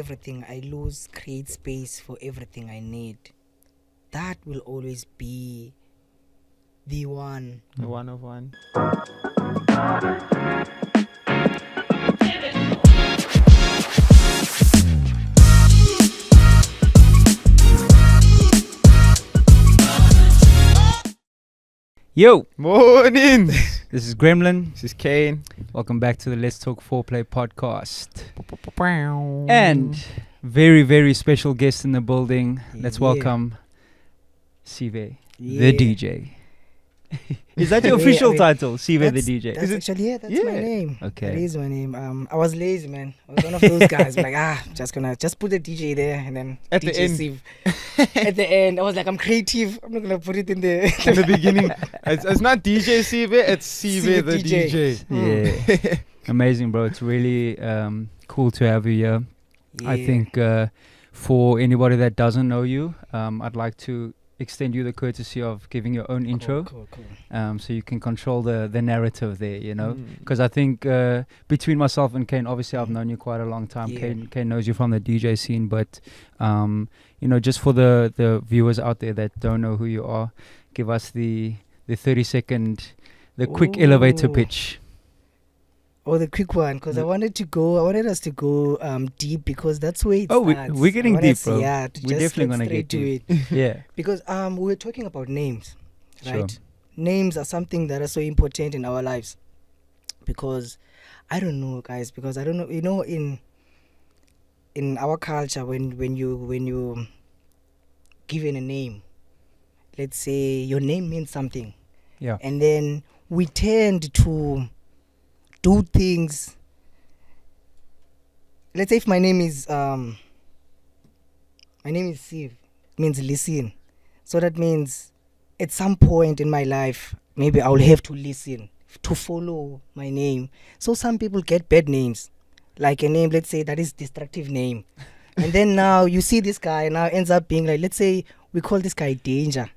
everything I lose creates space for everything I need. That will always be the one. The one of one. Yo, Morning. this is Gremlin. This is Kane. Welcome back to the Let's Talk Foreplay podcast. And very, very special guest in the building. Let's Yeah. welcome Seavhe, Yeah. the DJ. Is that your official title, Seavhe the DJ? That's actually that's my Yeah. name. That Okay. is my name. I was lazy, man. I was one of those guys like just put the DJ there and then At the DJ end. Siv. At the end, I was like, I'm creative. I'm not gonna put it in the In the beginning, it's not DJ Seavhe, it's Seavhe the DJ. Yeah. Amazing, bro. It's really cool to have you here. I Yeah. think for anybody that doesn't know you, I'd like to extend you the courtesy of giving your own intro. Cool. So you can control the narrative there, you know. Mm. Because I think between myself and Kane, obviously I've known you quite a long time. Yeah. Kane knows you from the DJ scene, but just for the viewers out there that don't know who you are, give us the 30-second, the quick elevator Ooh. pitch. Oh, the quick one, because I wanted us to go deep, because that's where it Oh, starts. we're getting I wanna deep, bro. Yeah, to We're just definitely get gonna straight get to deep. it. Yeah. Because we were talking about names, Sure. right? Names are something that are so important in our lives. Because I don't know, guys. Because I don't know. You know, in our culture, when you given a name, let's say your name means something, Yeah. and then we tend to do things. Let's say if my name is Siv, means listen. So that means at some point in my life, maybe I'll have to listen to follow my name. So some people get bad names, like a name, let's say, that is destructive name. And then now you see this guy now ends up being like, let's say we call this guy Danger.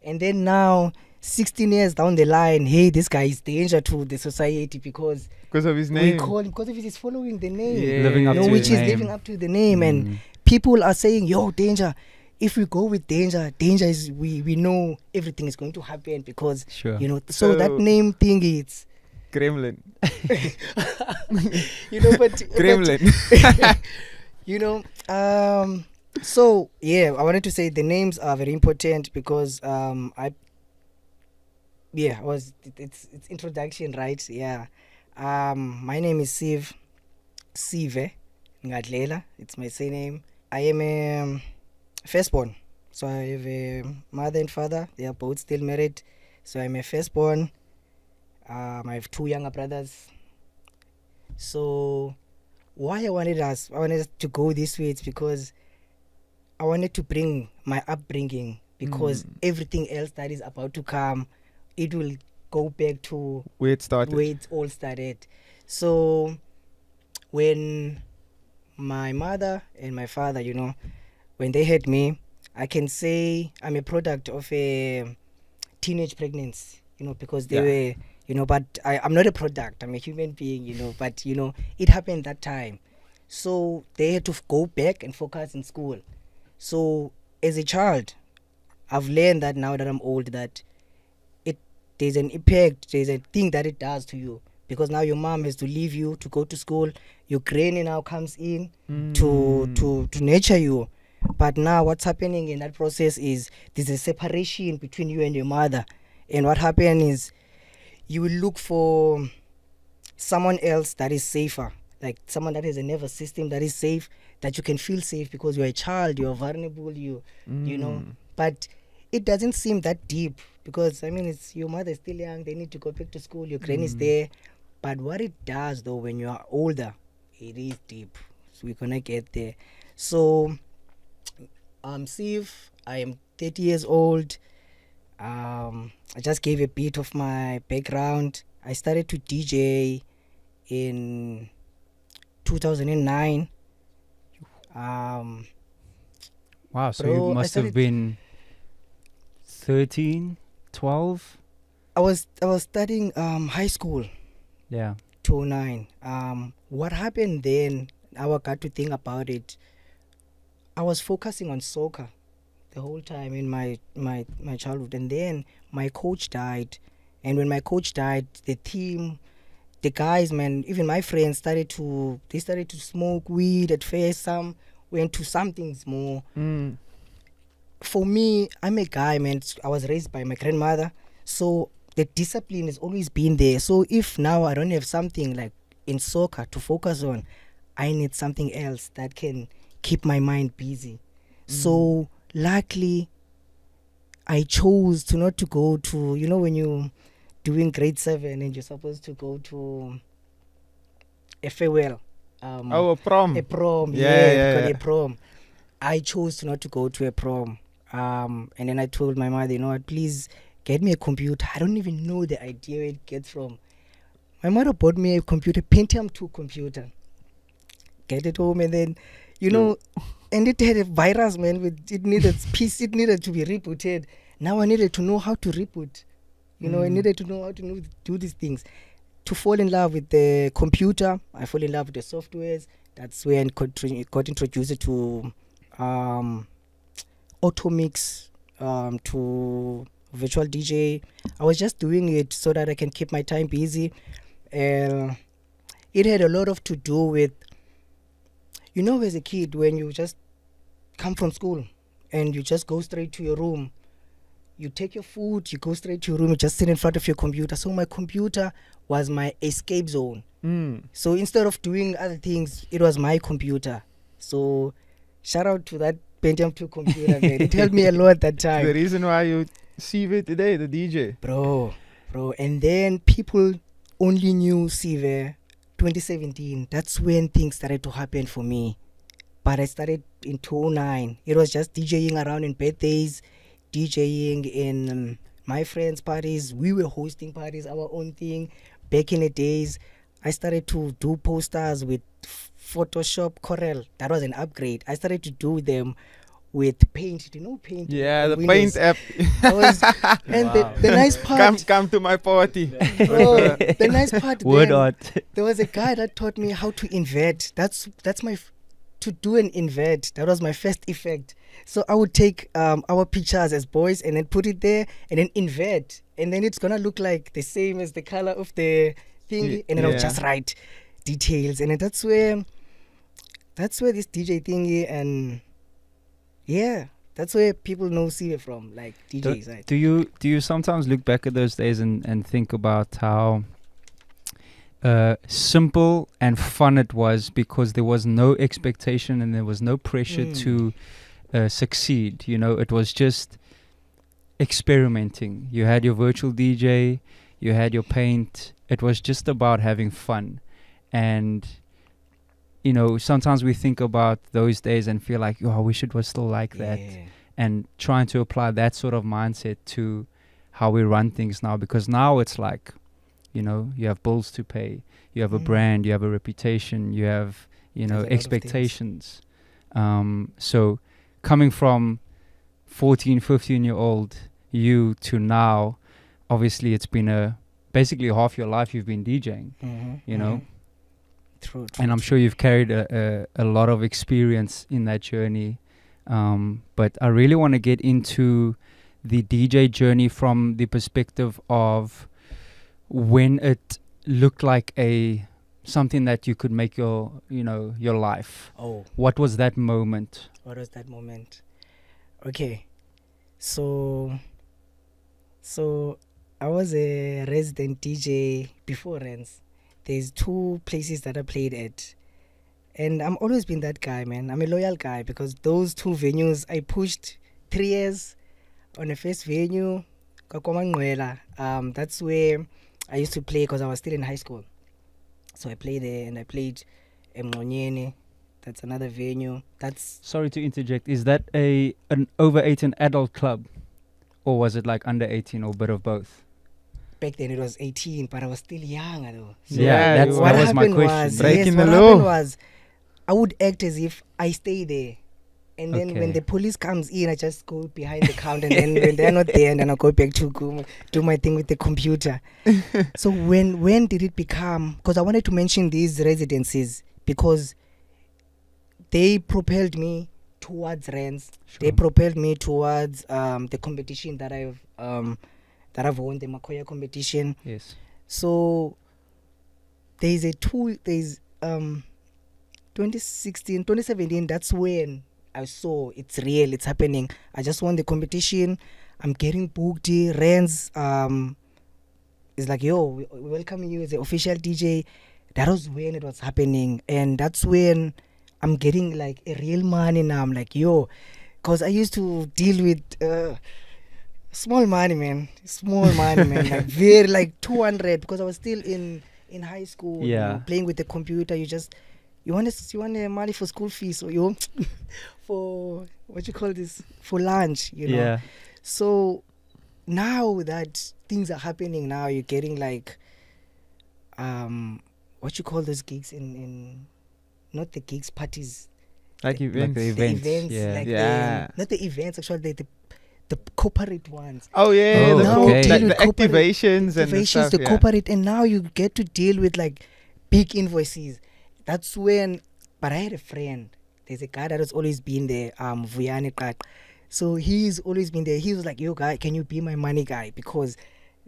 And then now 16 years down the line, hey, this guy is danger to the society because Because of his we name. call him, because of his following the name. Yeah. Living up You know, to which his is name. living up to the name. And Mm. people are saying, yo, Danger, if we go with Danger is, we know everything is going to happen because, Sure. you know, so that So- name thing, it's, Gremlin. you know, but Gremlin. you know, so yeah, I wanted to say the names are very important because it's introduction, right? Yeah. My name is Seavhe Ngadlela. It's my surname. I am a firstborn. So I have a mother and father. They are both still married. So I'm a firstborn. I have two younger brothers. So why I wanted us to go this way, it's because I wanted to bring my upbringing, because everything else that is about to come, it will go back to Where it started. where it all started. So when my mother and my father, you know, when they had me, I can say I'm a product of a teenage pregnancy, you know, because they were, you know, but I'm not a product, I'm a human being, you know, but, you know, it happened that time. So they had to go back and focus in school. So as a child, I've learned that now that I'm old, that there's an impact, there's a thing that it does to you, because now your mom has to leave you to go to school, your granny now comes in to nurture you. But now what's happening in that process is there's a separation between you and your mother. And what happened is you will look for someone else that is safer, like someone that has a nervous system that is safe, that you can feel safe because you're a child, you're vulnerable, you know. But it doesn't seem that deep, because I mean, it's your mother is still young, they need to go back to school, your granny's there. But what it does though, when you are older, it is deep. So we're gonna get there. So I'm Siv, I am 30 years old. I just gave a bit of my background. I started to DJ in 2009. Wow, so Bro, you I must have started- been 13, 12? I was studying high school, Yeah. 2009. What happened then, now I got to think about it. I was focusing on soccer the whole time in my childhood, and then my coach died. And when my coach died, the team, the guys, man, even my friends started to smoke weed at first. Some went to some things more. For me, I'm a guy, man. I was raised by my grandmother, so the discipline has always been there. So if now I don't have something like in soccer to focus on, I need something else that can keep my mind busy. So luckily, I chose to not to go to, you know, when you doing grade 7 and you're supposed to go to a farewell. A prom. A prom, Yeah. a prom. I chose to not to go to a prom. And then I told my mother, you know what, please get me a computer. I don't even know the idea where it gets from. My mother bought me a computer, Pentium 2 computer. Get it home, and then, you know, and it had a virus, man. It needed to be rebooted. Now I needed to know how to reboot. You know, I needed to know how to do these things. To fall in love with the computer, I fall in love with the softwares. That's when I got introduced to Automix, to virtual DJ. I was just doing it so that I can keep my time busy. It had a lot of to do with, you know, as a kid, when you just come from school and you just go straight to your room, you take your food, you go straight to your room, you just sit in front of your computer. So my computer was my escape zone. So instead of doing other things, it was my computer. So shout out to that Pentium 2 computer, man. It helped me a lot that time. The reason why you Seavhe today, the DJ. Bro. And then people only knew Seavhe 2017. That's when things started to happen for me. But I started in 2009. It was just DJing around in birthdays, DJing in my friends' parties. We were hosting parties, our own thing. Back in the days, I started to do posters with Photoshop Corel. That was an upgrade. I started to do them with Paint. Do you know Paint? Yeah, the Windows. Paint app. And the nice part. Come to my party. Bro, the nice part. Word then, art. there was a guy that taught me how to invert. That's my to do an invert. That was my first effect. So I would take our pictures as boys and then put it there and then invert, and then it's gonna look like the same as the color of the thingy, and then I'll just write details, and then that's where this DJ thingy, and that's where people know Seavhe from, like DJs. Right? Do you sometimes look back at those days and think about how simple and fun it was, because there was no expectation and there was no pressure to succeed? You know, it was just experimenting. You had your virtual DJ, you had your Paint. It was just about having fun. And you know, sometimes we think about those days and feel like, oh, I wish it was still like that. And trying to apply that sort of mindset to how we run things now, because now it's like, you know, you have bills to pay, you have a brand, you have a reputation, you have, you know, expectations. So coming from 14, 15-year-old you to now, obviously it's been basically half your life you've been DJing, you know. True, and I'm sure you've carried a lot of experience in that journey. But I really want to get into the DJ journey from the perspective of when it looked like something that you could make your life. Oh. What was that moment? Okay. So I was a resident DJ before Rands. There's 2 places that I played at. And I'm always been that guy, man. I'm a loyal guy, because those 2 venues, I pushed 3 years on the first venue, Kakomangwela. That's where I used to play because I was still in high school. So I played there, and I played Mngonyeni. That's another venue. Sorry to interject. Is that an over 18 adult club? Or was it like under 18 or a bit of both? Back then it was 18, but I was still young though. So that was my question. Breaking the what law. happened was, I would act as if I stay there. And then when the police comes in, I just go behind the counter, and then when they're not there, and then I go back to go do my thing with the computer. So when did it become, because I wanted to mention these residencies, because they propelled me towards Rands. They Sure. propelled me towards the competition that I've won, the Makoya competition. Yes. So there's 2016, 2017, that's when I saw it's real, it's happening. I just won the competition. I'm getting booked. Rands is like, yo, we welcome you as the official DJ. That was when it was happening. And that's when I'm getting like a real money now. I'm like, yo, because I used to deal with small money, man. Like very like 200, because I was still in high school. Yeah. Playing with the computer. You want money for school fees, or you for what you call this, for lunch, Yeah. So now that things are happening, now you're getting like what you call those gigs in not the gigs, parties, Like Like events. the the events. events, Yeah. like Yeah. not the events, actually the corporate ones. Oh yeah, Oh, the, now okay. deal the with corporate activations and the activations, stuff. the Yeah. corporate, and now you get to deal with like big invoices. That's when. But I had a friend. There's a guy that has always been there, Vuyani Qaq. So he's always been there. He was like, yo guy, can you be my money guy? Because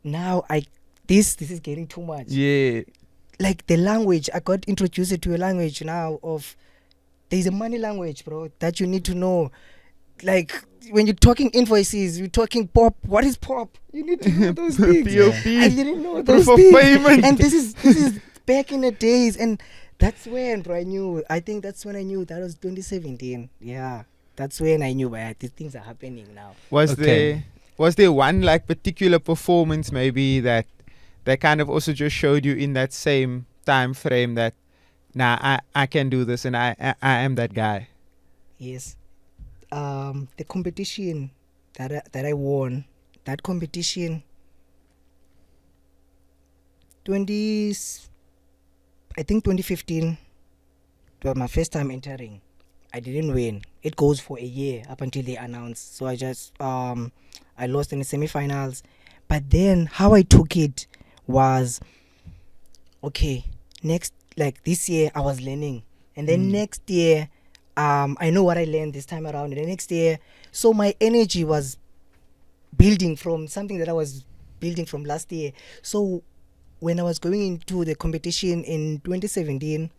now this is getting too much. Yeah. Like the language, I got introduced to a language now of, there's a money language, bro, that you need to know. Like when you're talking invoices, you're talking pop. What is pop? You need to know those things. POP. I didn't know those Proof of things. payment. And this is back in the days, and that's when, bro, I knew. I think that's when I knew. That was 2017. Yeah, that's when I knew. These things are happening now. Was there one like particular performance maybe that kind of also just showed you in that same time frame that I can do this and I am that guy? Yes. The competition that I won, that competition, I think 2015, it was my first time entering. I didn't win. It goes for a year up until they announce. So I just I lost in the semifinals. But then how I took it was, okay, next, like this year I was learning, and then next year I know what I learned this time around, and the next year, so my energy was building from something that I was building from last year. So when I was going into the competition in 2017,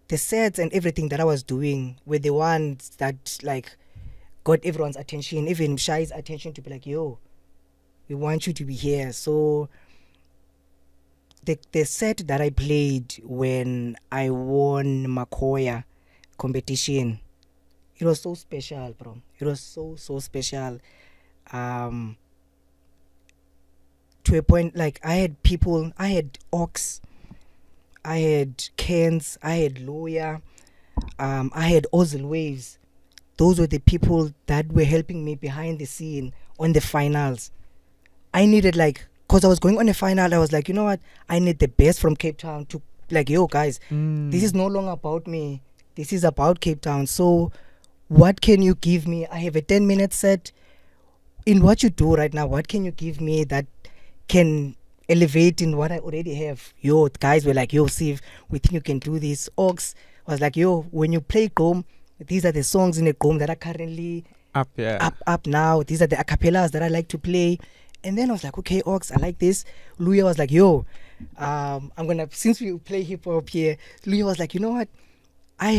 the sets and everything that I was doing were the ones that like got everyone's attention, even Shai's attention, to be like, yo, we want you to be here. So the set that I played when I won Makoya competition, it was so special, bro. It was so special. To a point, like I had people, I had Ox, I had Kens, I had Lawyer, I had Ozil Waves. Those were the people that were helping me behind the scene on the finals. I needed, like, because I was going on a final, I was like, you know what? I need the best from Cape Town to, like, yo, guys, this is no longer about me. This is about Cape Town. So what can you give me? I have a 10-minute set. In what you do right now, what can you give me that can elevate in what I already have? Yo, guys were like, yo, Seavhe, we think you can do this. Ox was like, yo, when you play Gqom, these are the songs in the Gqom that are currently Up, yeah. up now. These are the acapellas that I like to play. And then I was like, okay, Ox, I like this. Louis was like, yo, I'm gonna, since we play hip hop here, Louis was like, you know what? I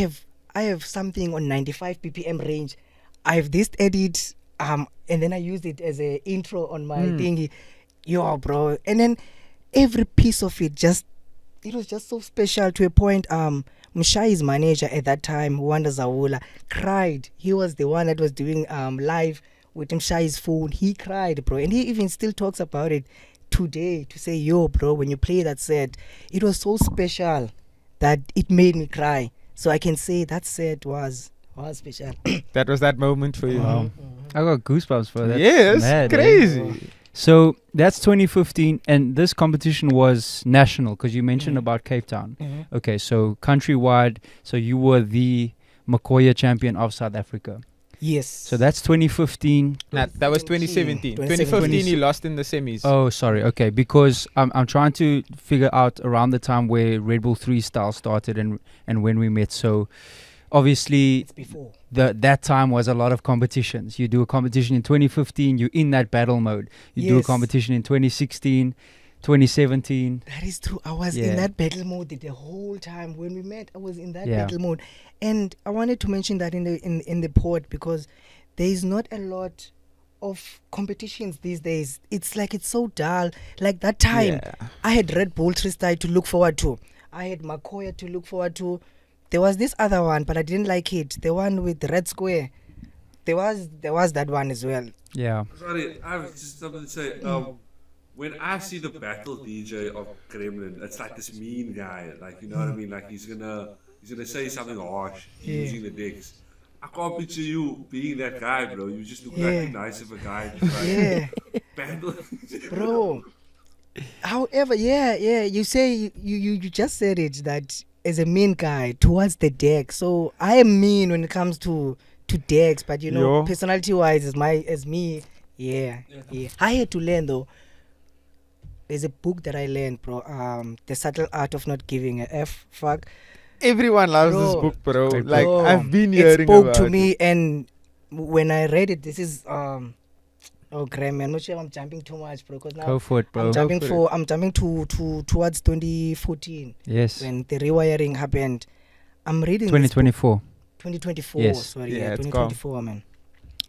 have something on 95 BPM range. I have this edit, and then I used it as a intro on my thingy. Yo, bro. And then every piece of it it was just so special, to a point. Mshai's manager at that time, Wanda Zawula, cried. He was the one that was doing live with Mshai's phone. He cried, bro. And he even still talks about it today, to say, yo, bro, when you play that set, it was so special that it made me cry. So I can say that set was special. That was that moment for you. Wow. I got goosebumps for that. Yes, Mad, eh? crazy. So that's 2015, and this competition was national, because you mentioned about Cape Town. Mhm. Okay, so countrywide, so you were the Makoya champion of South Africa. Yes. So that's 2015. Nah, that was 2017. 2015 he lost in the semis. Oh, sorry. Okay, because I'm trying to figure out around the time where Red Bull 3 style started and when we met. So obviously It's before. that time was a lot of competitions. You do a competition in 2015, you're in that battle mode. You do a Yes. competition in 2016, 2017. That is true. I was Yeah. in that battle mode the whole time. When we met, I was in that Yeah. battle mode. And I wanted to mention that in the pod because there is not a lot of competitions these days. It's like it's so dull. Like that time, Yeah. I had Red Bull Tristai to look forward to. I had Makoya to look forward to. There was this other one, but I didn't like it. The one with the red square. There was that one as well. Yeah. Sorry, I have just something to say. When I see the battle DJ of Kremlin, it's like this mean guy. Like, you know what I mean? Like he's gonna say something harsh using the decks. I can't picture you being that guy, bro. You just look like Yeah. too nice of a guy. Just like Yeah, battle. bro. However, yeah, you say you just said it that as a mean guy towards the deck. So I am mean when it comes to decks, but you know, Yo. personality wise, as me, yeah. I had to learn though. There's a book that I learned, bro. The Subtle Art of Not Giving a F. Fuck. Everyone loves this Bro. book, bro. Bro. Like I've been It hearing spoke about to me, it. and when I read it, this is oh, Graham, I'm not sure I'm jumping too much, bro. Because now Go for it, bro. I'm jumping for I'm jumping to towards 2014 Yes. when the rewiring happened. I'm reading this book- 2024. 2024. Yes. Sorry, Yeah, yeah, it's 2024, man.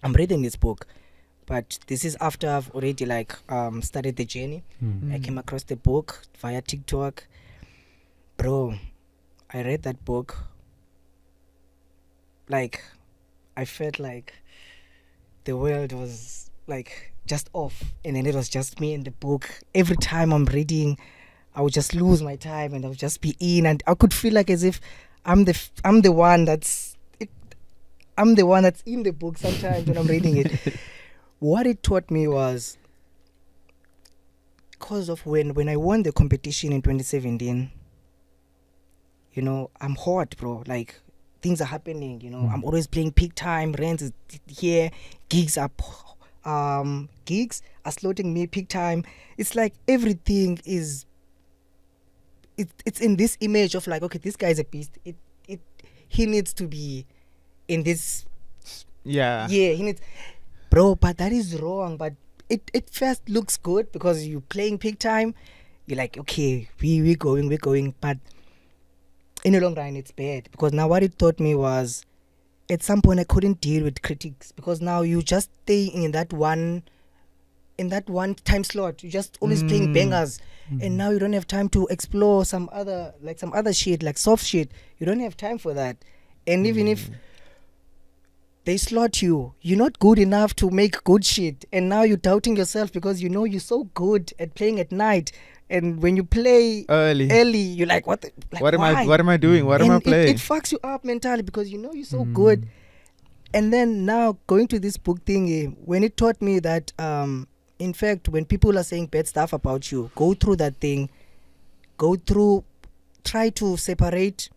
I'm reading this book, but this is after I've already like started the journey. Mm. I came across the book via TikTok, bro. I read that book. Like, I felt like the world was like just off, and then it was just me in the book. Every time I'm reading, I would just lose my time, and I would just be in, and I could feel like as if I'm the one that's I'm the one that's in the book sometimes when I'm reading it. What it taught me was because of when I won the competition in 2017, you know, I'm hot, bro. Like, things are happening, you know. I'm always playing peak time. Rands is here. Gigs are slotting me peak time. It's like everything is it's in this image of like, okay, this guy's a beast. He needs to be in this. Yeah. Yeah, he needs, bro. But that is wrong. But it first looks good because you're playing peak time. You're like, okay, we're going. But in the long run, it's bad because now what it taught me was, at some point I couldn't deal with critics because now you just stay in that one time slot. You're just always playing bangers, and now you don't have time to explore some other shit, like soft shit. You don't have time for that. And even if they slot you, you're not good enough to make good shit, and now you're doubting yourself because you know you're so good at playing at night, and when you play Early. you're like, what What am why? I doing? What am I And playing? it fucks you up mentally because you know you're so good. And then now going to this book thing, when it taught me that in fact when people are saying bad stuff about you, go through that thing, try to separate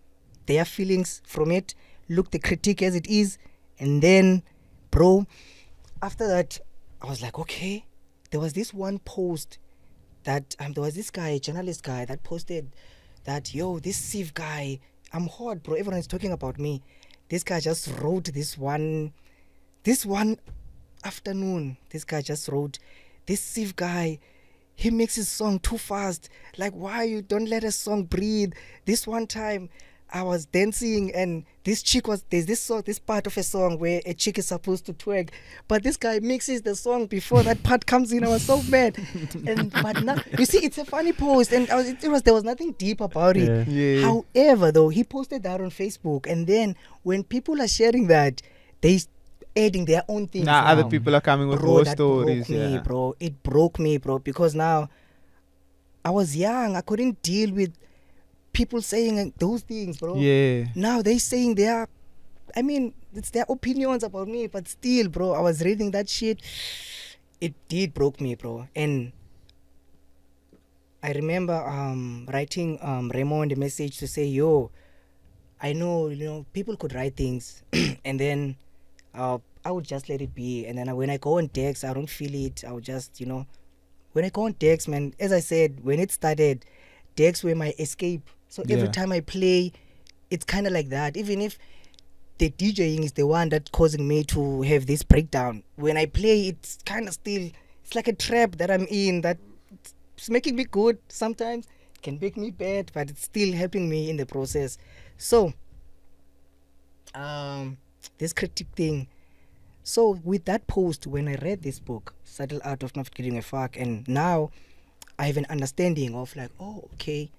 their feelings from it, look the critique as it is, and then, bro, after that I was like, okay. There was this one post that there was this guy, journalist guy, that posted that, yo, this Seavhe guy, I'm hot, bro. Everyone is talking about me. This guy just wrote this one afternoon. This guy just wrote, this Seavhe guy, he makes his song too fast. Like, why you don't let a song breathe? This one time I was dancing and this chick there's this part of a song where a chick is supposed to twerk, but this guy mixes the song before that part comes in. I was so mad. But now, you see, it's a funny post, and there was nothing deep about it. Yeah. However, though, he posted that on Facebook, and then when people are sharing that, they adding their own things. Now now. other people are coming with Bro, more that stories. broke me, Yeah. bro. It broke me, bro, because now I was young. I couldn't deal with people saying those things, bro. Yeah. Now they saying it's their opinions about me, but still, bro, I was reading that shit. It did broke me, bro. And I remember writing Raymond a message to say, yo, I know, you know, people could write things and then I would just let it be. And then when I go on decks, I don't feel it. I would just, when I go on decks, man, as I said, when it started, decks were my escape. So every Yeah. time I play, it's kind of like that. Even if the DJing is the one that's causing me to have this breakdown, when I play, it's kind of still, it's like a trap that I'm in that it's making me good sometimes, can make me bad, but it's still helping me in the process. So, this critic thing. So with that post, when I read this book, Subtle Art of Not Giving a Fuck, and now I have an understanding of like, oh, okay,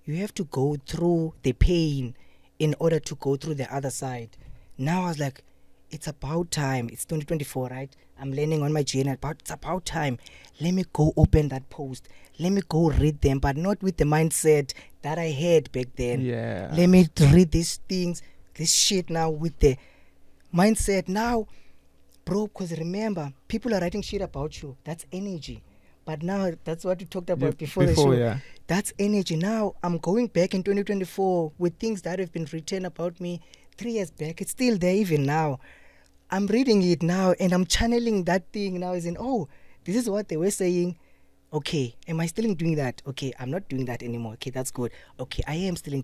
you have to go through the pain in order to go through the other side. Now I was like, it's about time. It's 2024, right? I'm learning on my journey, but it's about time. Let me go open that post. Let me go read them, but not with the mindset that I had back then. Yeah. Let me read these things, this shit now with the mindset now, bro, because remember, people are writing shit about you. That's energy. But now, that's what we talked about before the show. Yeah. That's energy. Now, I'm going back in 2024 with things that have been written about me 3 years back. It's still there even now. I'm reading it now and I'm channeling that thing now as in, oh, this is what they were saying. Okay, am I still doing that? Okay, I'm not doing that anymore. Okay, that's good. Okay, I am still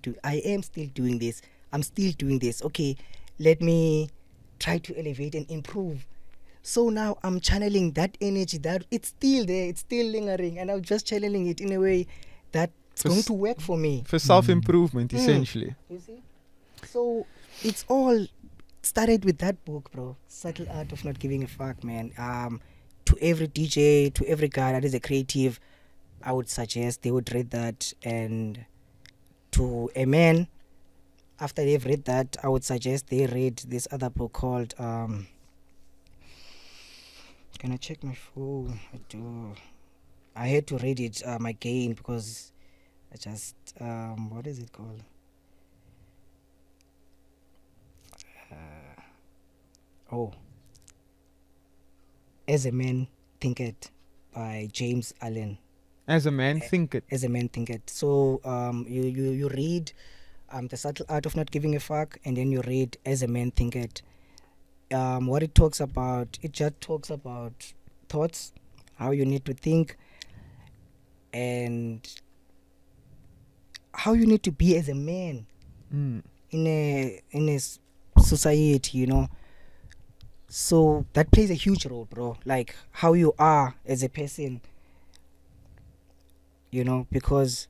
doing this. I'm still doing this. Okay, let me try to elevate and improve. So now I'm channeling that energy that it's still there, it's still lingering, and I'm just channeling it in a way that it's For going s- to work for me. For self-improvement, Mm. essentially. You see? So it's all started with that book, bro. Subtle Art of Not Giving a Fuck, man. To every DJ, to every guy that is a creative, I would suggest they would read that. And to a man, after they've read that, I would suggest they read this other book called can I check my phone? I had to read it again because I just what is it called? Oh, As a Man Thinketh by James Allen. As a man, think it. As a Man Thinketh. So you read The Subtle Art of Not Giving a Fuck, and then you read As a Man Thinketh. What it talks about, it just talks about thoughts, how you need to think, and how you need to be as a man Mm. in a society, So that plays a huge role, bro. Like how you are as a person, because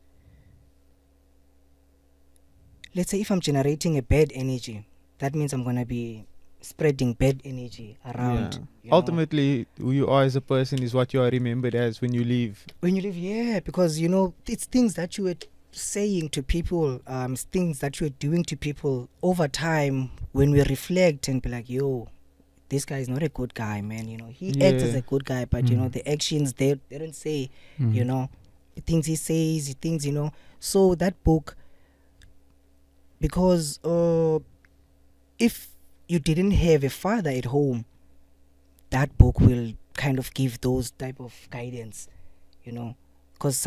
let's say if I'm generating a bad energy, that means I'm gonna be spreading bad energy around. Yeah. you know. Ultimately, who you are as a person is what you are remembered as when you leave. When you live, yeah, because it's things that you were saying to people, things that you're doing to people over time. When we reflect and be like, yo, this guy is not a good guy, man. He acts as Yeah. a good guy, but the actions they don't say, the things he says, the things, So that book, because if you didn't have a father at home, that book will kind of give those type of guidance, because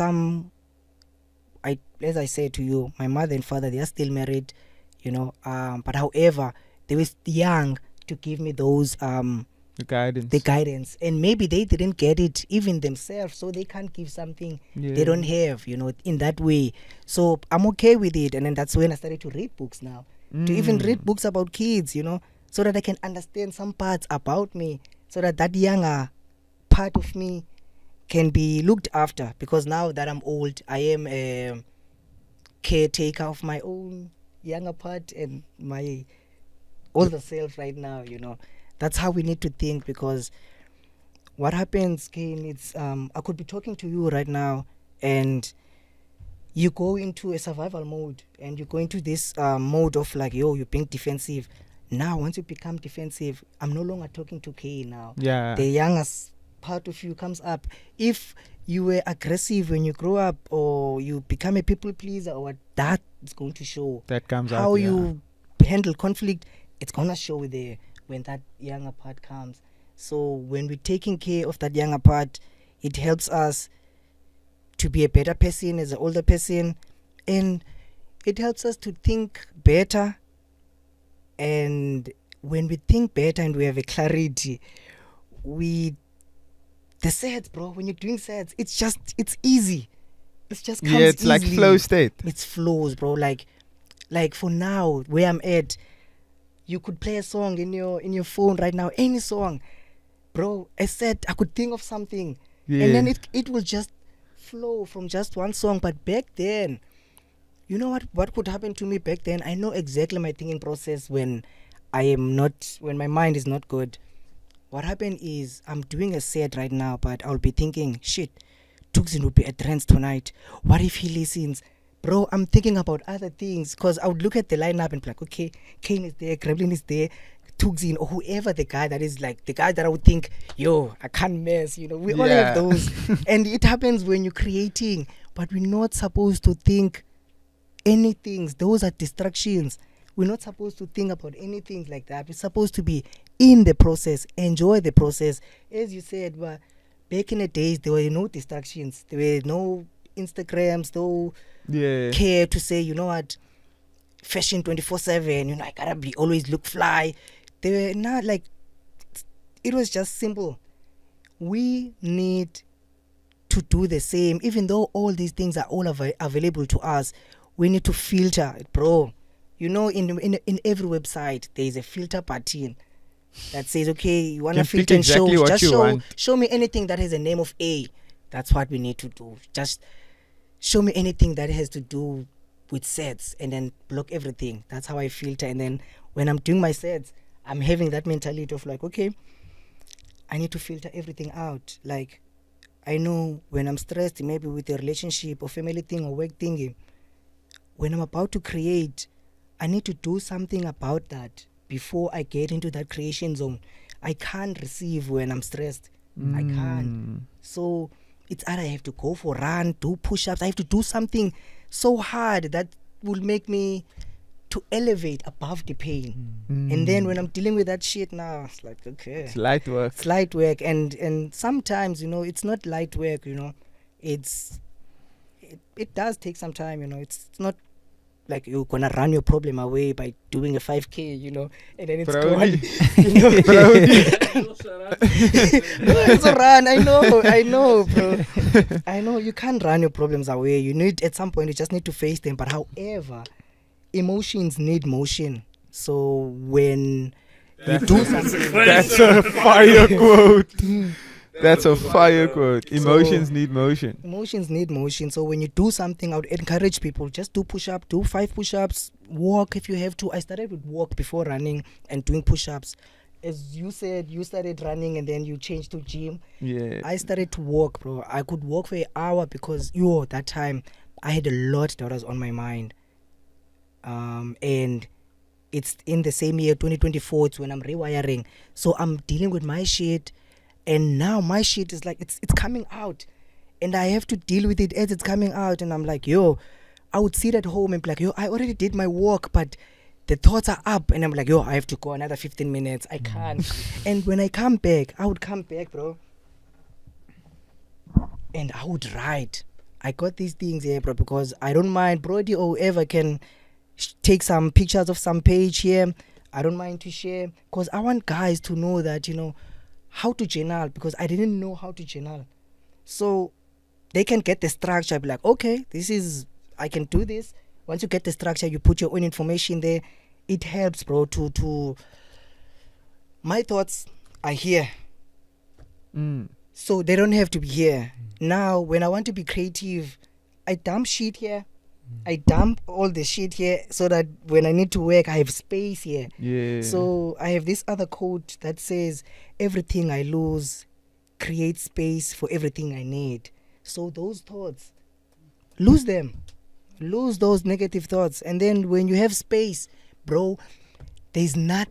as I said to you, my mother and father, they are still married, but however, they were young to give me those The guidance. the guidance, and maybe they didn't get it even themselves, so they can't give something they don't have, in that way. So I'm okay with it, and then that's when I started to read books now, to even read books about kids, so that I can understand some parts about me, so that younger part of me can be looked after, because now that I'm old, I am a caretaker of my own younger part and my older self right now. That's how we need to think, because what happens, Kane, it's I could be talking to you right now and you go into a survival mode and you go into this mode of like, yo, you're being defensive. Now once you become defensive, I'm no longer talking to Kane now. Yeah. The youngest part of you comes up. If you were aggressive when you grow up, or you become a people pleaser, or what, that is going to show. That comes out. How yeah. you handle conflict, it's gonna show there when that younger part comes. So when we're taking care of that younger part, it helps us to be a better person as an older person, and it helps us to think better and when we think better and we have a clarity, the sets, bro, when you're doing sets, it's easy. It just comes it's like easily. flow state. It's flows, bro. Like for now, where I'm at, you could play a song in your phone right now, any song, bro. I said I could think of something, and then it will just flow from just one song. But back then, you know what could happen to me back then? I know exactly my thinking process when when my mind is not good. What happened is I'm doing a set right now, but I'll be thinking, shit, Tuxin would be at Rands tonight. What if he listens? Bro, I'm thinking about other things, because I would look at the lineup and be like, okay, Kane is there, Gremlin is there, Tuxin, or whoever the guy that is, like the guy that I would think, yo, I can't mess, we all have those. And it happens when you're creating, but we're not supposed to think anything. Those are distractions. We're not supposed to think about anything like that. We're supposed to be in the process, enjoy the process. As you said, but back in the days, there were no distractions. There were no Instagrams, no care to say, you know what, fashion 24/7, I gotta be always look fly. They were not like, it was just simple. We need to do the same, even though all these things are all available to us. We need to filter it, bro. In every website there is a filter button that says, okay, you want to filter and show me anything that has a name of A. That's what we need to do. Just show me anything that has to do with sets, and then block everything. That's how I filter. And then when I'm doing my sets, I'm having that mentality of like, okay, I need to filter everything out. Like, I know when I'm stressed, maybe with a relationship or family thing or work thingy, when I'm about to create, I need to do something about that before I get into that creation zone. I can't receive when I'm stressed. I can't. So it's either I have to go for a run, do push-ups. I have to do something so hard that will make me to elevate above the pain. And then when I'm dealing with that shit now, it's like, okay, It's light work. it's light work. And sometimes, it's not light work, it does take some time, it's not like you're gonna run your problem away by doing a 5K, and then it's Brody. It's a run. I know, bro. I know you can't run your problems away. You need, at some point, you just need to face them. But however, emotions need motion. So when you do something, That's a fire quote. That's a fire quote. Emotions need motion. Emotions need motion. So when you do something, I would encourage people, just do push-up, do 5 push-ups, walk if you have to. I started with walk before running and doing push-ups. As you said, you started running and then you changed to gym. Yeah. I started to walk, bro. I could walk for an hour because, that time I had a lot that was on my mind. And it's in the same year, 2024, it's when I'm rewiring. So I'm dealing with my shit. And now my shit is like, it's coming out. And I have to deal with it as it's coming out. And I'm like, I would sit at home and be like, I already did my walk, but the thoughts are up. And I'm like, I have to go another 15 minutes. I can't. And when I come back, I would come back, bro. And I would write. I got these things here, bro, because I don't mind. Brody or whoever can take some pictures of some page here. I don't mind to share. Because I want guys to know that, how to journal, because I didn't know how to journal. So they can get the structure, be like, okay, I can do this. Once you get the structure, you put your own information there. It helps, bro, to my thoughts are here. So they don't have to be here. Now, when I want to be creative, I dump shit here. I dump all the shit here so that when I need to work, I have space here. Yeah. So I have this other quote that says, everything I lose creates space for everything I need. So those thoughts, lose them. Lose those negative thoughts. And then when you have space, bro, there's no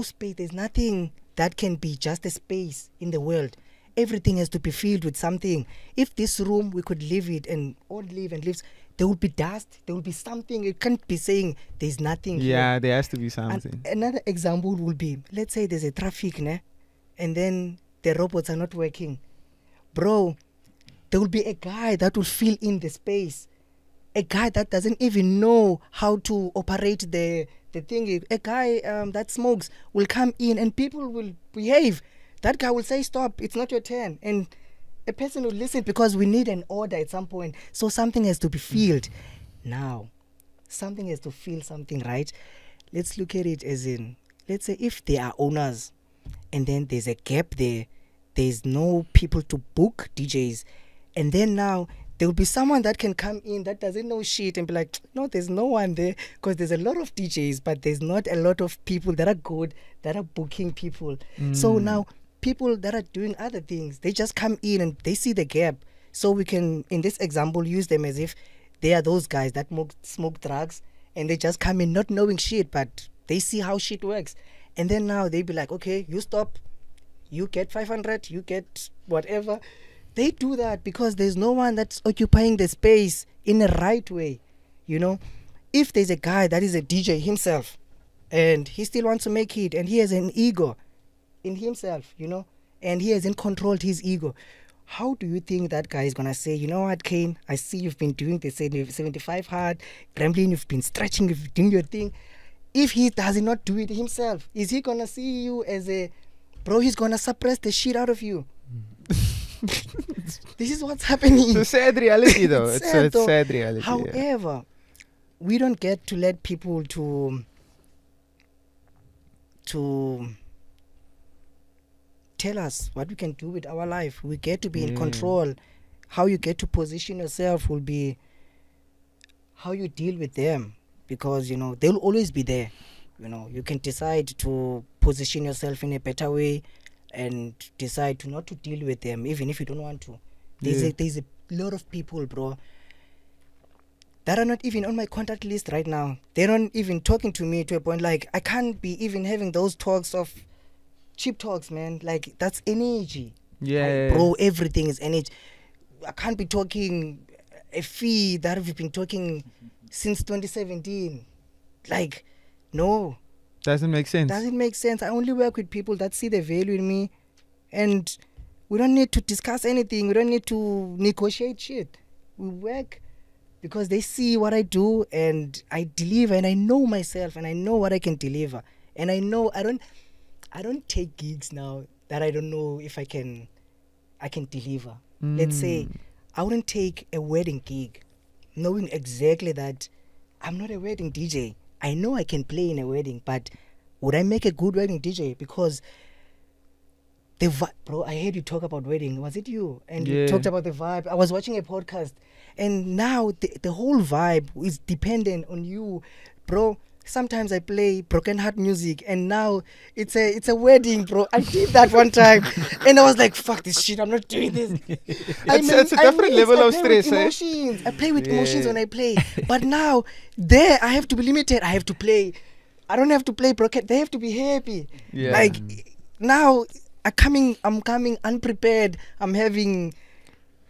space. There's nothing that can be just a space in the world. Everything has to be filled with something. If this room, we could leave it and all live and live, there would be dust, there would be something. It can't be saying there's nothing Yeah, here. there has to be something. Another example would be, let's say there's a traffic, and then the robots are not working. Bro, there will be a guy that will fill in the space. A guy that doesn't even know how to operate the the thing is, a guy that smokes will come in and people will behave. That guy will say, stop, it's not your turn. And a person will listen because we need an order at some point. So something has to be filled. Now, something has to feel something, right? Let's look at it as in, let's say if there are owners and then there's a gap there, there's no people to book DJs. And then now there will be someone that can come in that doesn't know shit and be like, no, there's no one there, because there's a lot of DJs, but there's not a lot of people that are good, that are booking people. So now people that are doing other things, they just come in and they see the gap. So we can, in this example, use them as if they are those guys that smoke drugs and they just come in not knowing shit, but they see how shit works. And then now they be like, okay, you stop, you get 500, you get whatever. They do that because there's no one that's occupying the space in a right way. You know, if there's a guy that is a DJ himself and he still wants to make it and he has an ego in himself, you know, and he hasn't controlled his ego, how do you think that guy is going to say, you know what, Kane, I see you've been doing the 75 hard, Gremlin, you've been stretching, you've been doing your thing. If he does not do it himself, is he going to see you as a, bro, he's going to suppress the shit out of you. This is what's happening. It's a sad reality though. It's It's sad a though. sad reality. yeah. However, we don't get to let people to tell us what we can do with our life. We get to be in control. How you get to position yourself will be how you deal with them, because you know they'll always be there. You know, you can decide to position yourself in a better way and decide to not to deal with them even if you don't want to. There's a lot of people, bro, that are not even on my contact list right now. They're not even talking to me to a point like I can't be even having those talks of cheap talks, man. Like that's energy. Yeah. Like, bro, everything is energy. I can't be talking a fee that we've been talking since 2017. Like, no, Doesn't make sense. doesn't make sense. I only work with people that see the value in me, and we don't need to discuss anything. We don't need to negotiate shit. We work because they see what I do and I deliver, and I know myself and I know what I can deliver, and I know I don't take gigs now that I don't know if I can deliver. Let's say I wouldn't take a wedding gig knowing exactly that I'm not a wedding DJ. I know I can play in a wedding, but would I make a good wedding DJ? Because the vibe, bro, I heard you talk about wedding. Was it you? And you Yeah. talked about the vibe. I was watching a podcast, and now the whole vibe is dependent on you, bro. Sometimes I play broken heart music, and now it's a wedding, bro. I did that one time, and I was like, "Fuck this shit! I'm not doing this." It's a different level of I play with stress, eh? emotions. I play with emotions Yeah. when I play, but now there I have to be limited. I have to play. I don't have to play broken. They have to be happy. Yeah. Like now, I'm coming unprepared. I'm having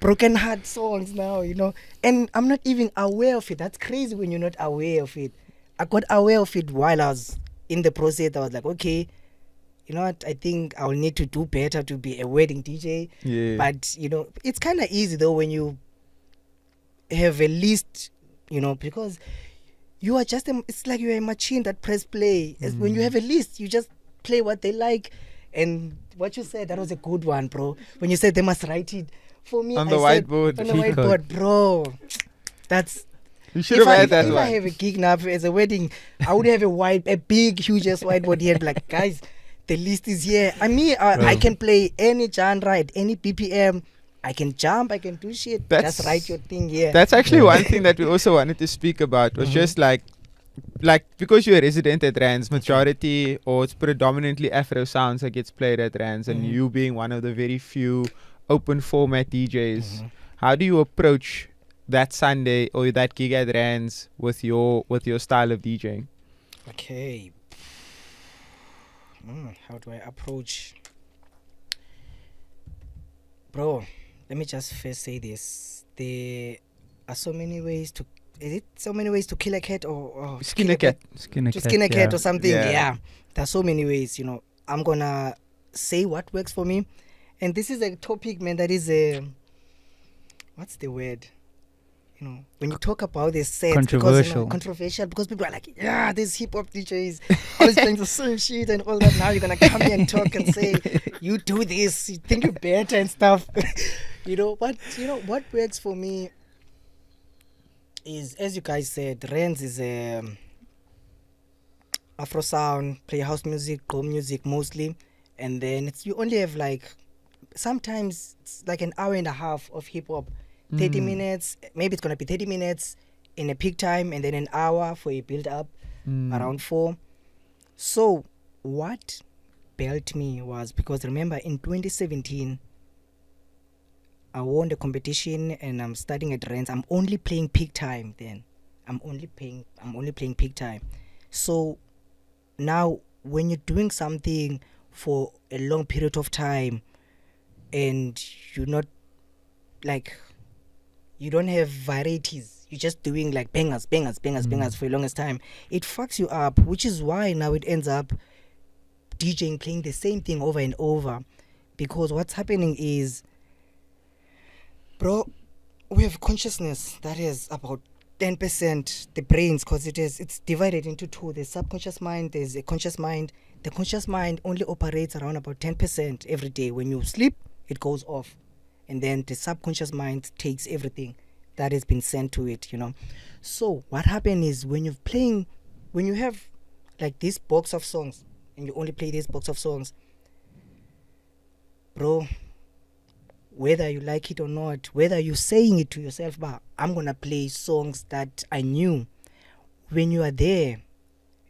broken heart songs now, you know, and I'm not even aware of it. That's crazy when you're not aware of it. I got aware of it while I was in the process. I was like, okay, you know what? I think I'll need to do better to be a wedding DJ. Yeah. But, you know, it's kind of easy though when you have a list, you know, because you are just, it's like you're a machine that press play. As when you have a list, you just play what they like. And what you said, that was a good one, bro. When you said they must write it. For me, On I the said, whiteboard. on the Cheat code. whiteboard, bro. That's... You should have had that if one. I have a gig now as a wedding, I would have a big, huge ass whiteboard here. And be like, guys, the list is here. I can play any genre at any BPM. I can jump. I can do shit. That's- Just write your thing here. That's actually one thing that we also wanted to speak about was just like because you're a resident at Rands, majority or it's predominantly Afro sounds that gets played at Rands, and you being one of the very few open format DJs, how do you approach that Sunday or that gig at Rands with your style of DJing? Okay. How do I approach? Bro, let me just first say this. There are so many ways to... Is it so many ways to kill a cat or Skin a cat. Skin a to cat, skin a cat yeah. or something? Yeah. Yeah. There are so many ways, you know. I'm gonna say what works for me. And this is a topic, man, that is a... What's the word? you know, when you talk about this set, Controversial. Controversial, because people are like, yeah, these hip hop DJs always playing the same shit and all that. Now you're gonna come here and talk and say, you do this, you think you're better and stuff. But what works for me is, as you guys said, Rands is Afro sound, play house music, go music mostly, and then you only have like sometimes it's like an hour and a half of hip hop. 30 minutes, maybe it's gonna be 30 minutes in a peak time, and then an hour for a build up around 4. So what built me was, because remember in 2017 I won the competition and I'm starting at Rands. I'm only playing peak time then. I'm only playing peak time. So now when you're doing something for a long period of time and you're not like, you don't have varieties, you're just doing like bangers for the longest time, it fucks you up, which is why now it ends up DJing playing the same thing over and over. Because what's happening is, bro, we have consciousness that is about 10%, the brains, because it's divided into 2. There's subconscious mind, there's a conscious mind. The conscious mind only operates around about 10% every day. When you sleep, it goes off, and then the subconscious mind takes everything that has been sent to it, So what happens is, when you have like this box of songs and you only play this box of songs, bro, whether you like it or not, whether you're saying it to yourself, but I'm gonna play songs that I knew, when you are there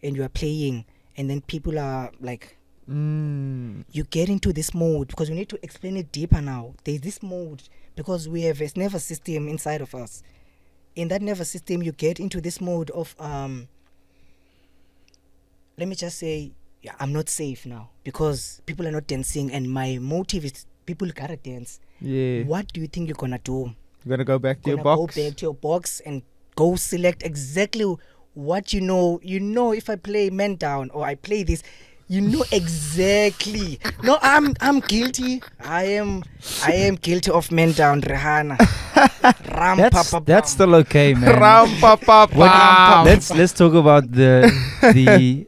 and you are playing, and then people are like, you get into this mode, because we need to explain it deeper now. There's this mode because we have a nervous system inside of us. In that nervous system, you get into this mode of let me just say, yeah, I'm not safe now because people are not dancing, and my motive is people gotta dance. Yeah. What do you think you're gonna do? You're gonna go back to your box. Go back to your box and go select exactly what you know. If I play Men Down or I play this, you know exactly. No, I'm guilty. I am guilty of Men Down, Rihanna. That's still okay, man. Let's talk about the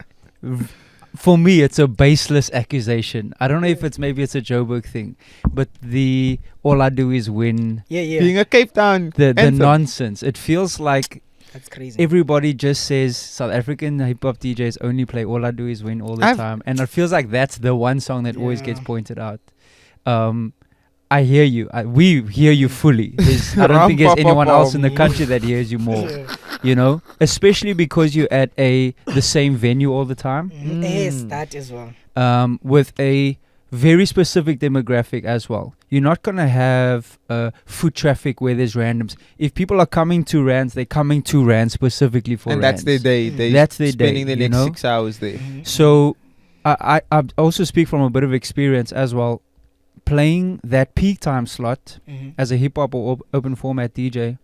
for me, it's a baseless accusation. I don't know if maybe it's a Joburg thing, but the all I do is win. Yeah. Being a Cape Town the anthem. nonsense. It feels like that's crazy. Everybody just says South African hip hop DJs only play all I do is win all the time, and it feels like that's the one song that always gets pointed out. I hear you. We hear you fully. I don't think there's anyone else in the country that hears you more. Especially because you're at the same venue all the time. Yes, that as well. With a very specific demographic as well. You're not gonna have foot traffic where there's randoms. If people are coming to Rands, they're coming to Rands specifically for and Rands. that's their day. That's their spending day, the next 6 hours there. So I also speak from a bit of experience as well. Playing that peak time slot as a hip hop or open format DJ,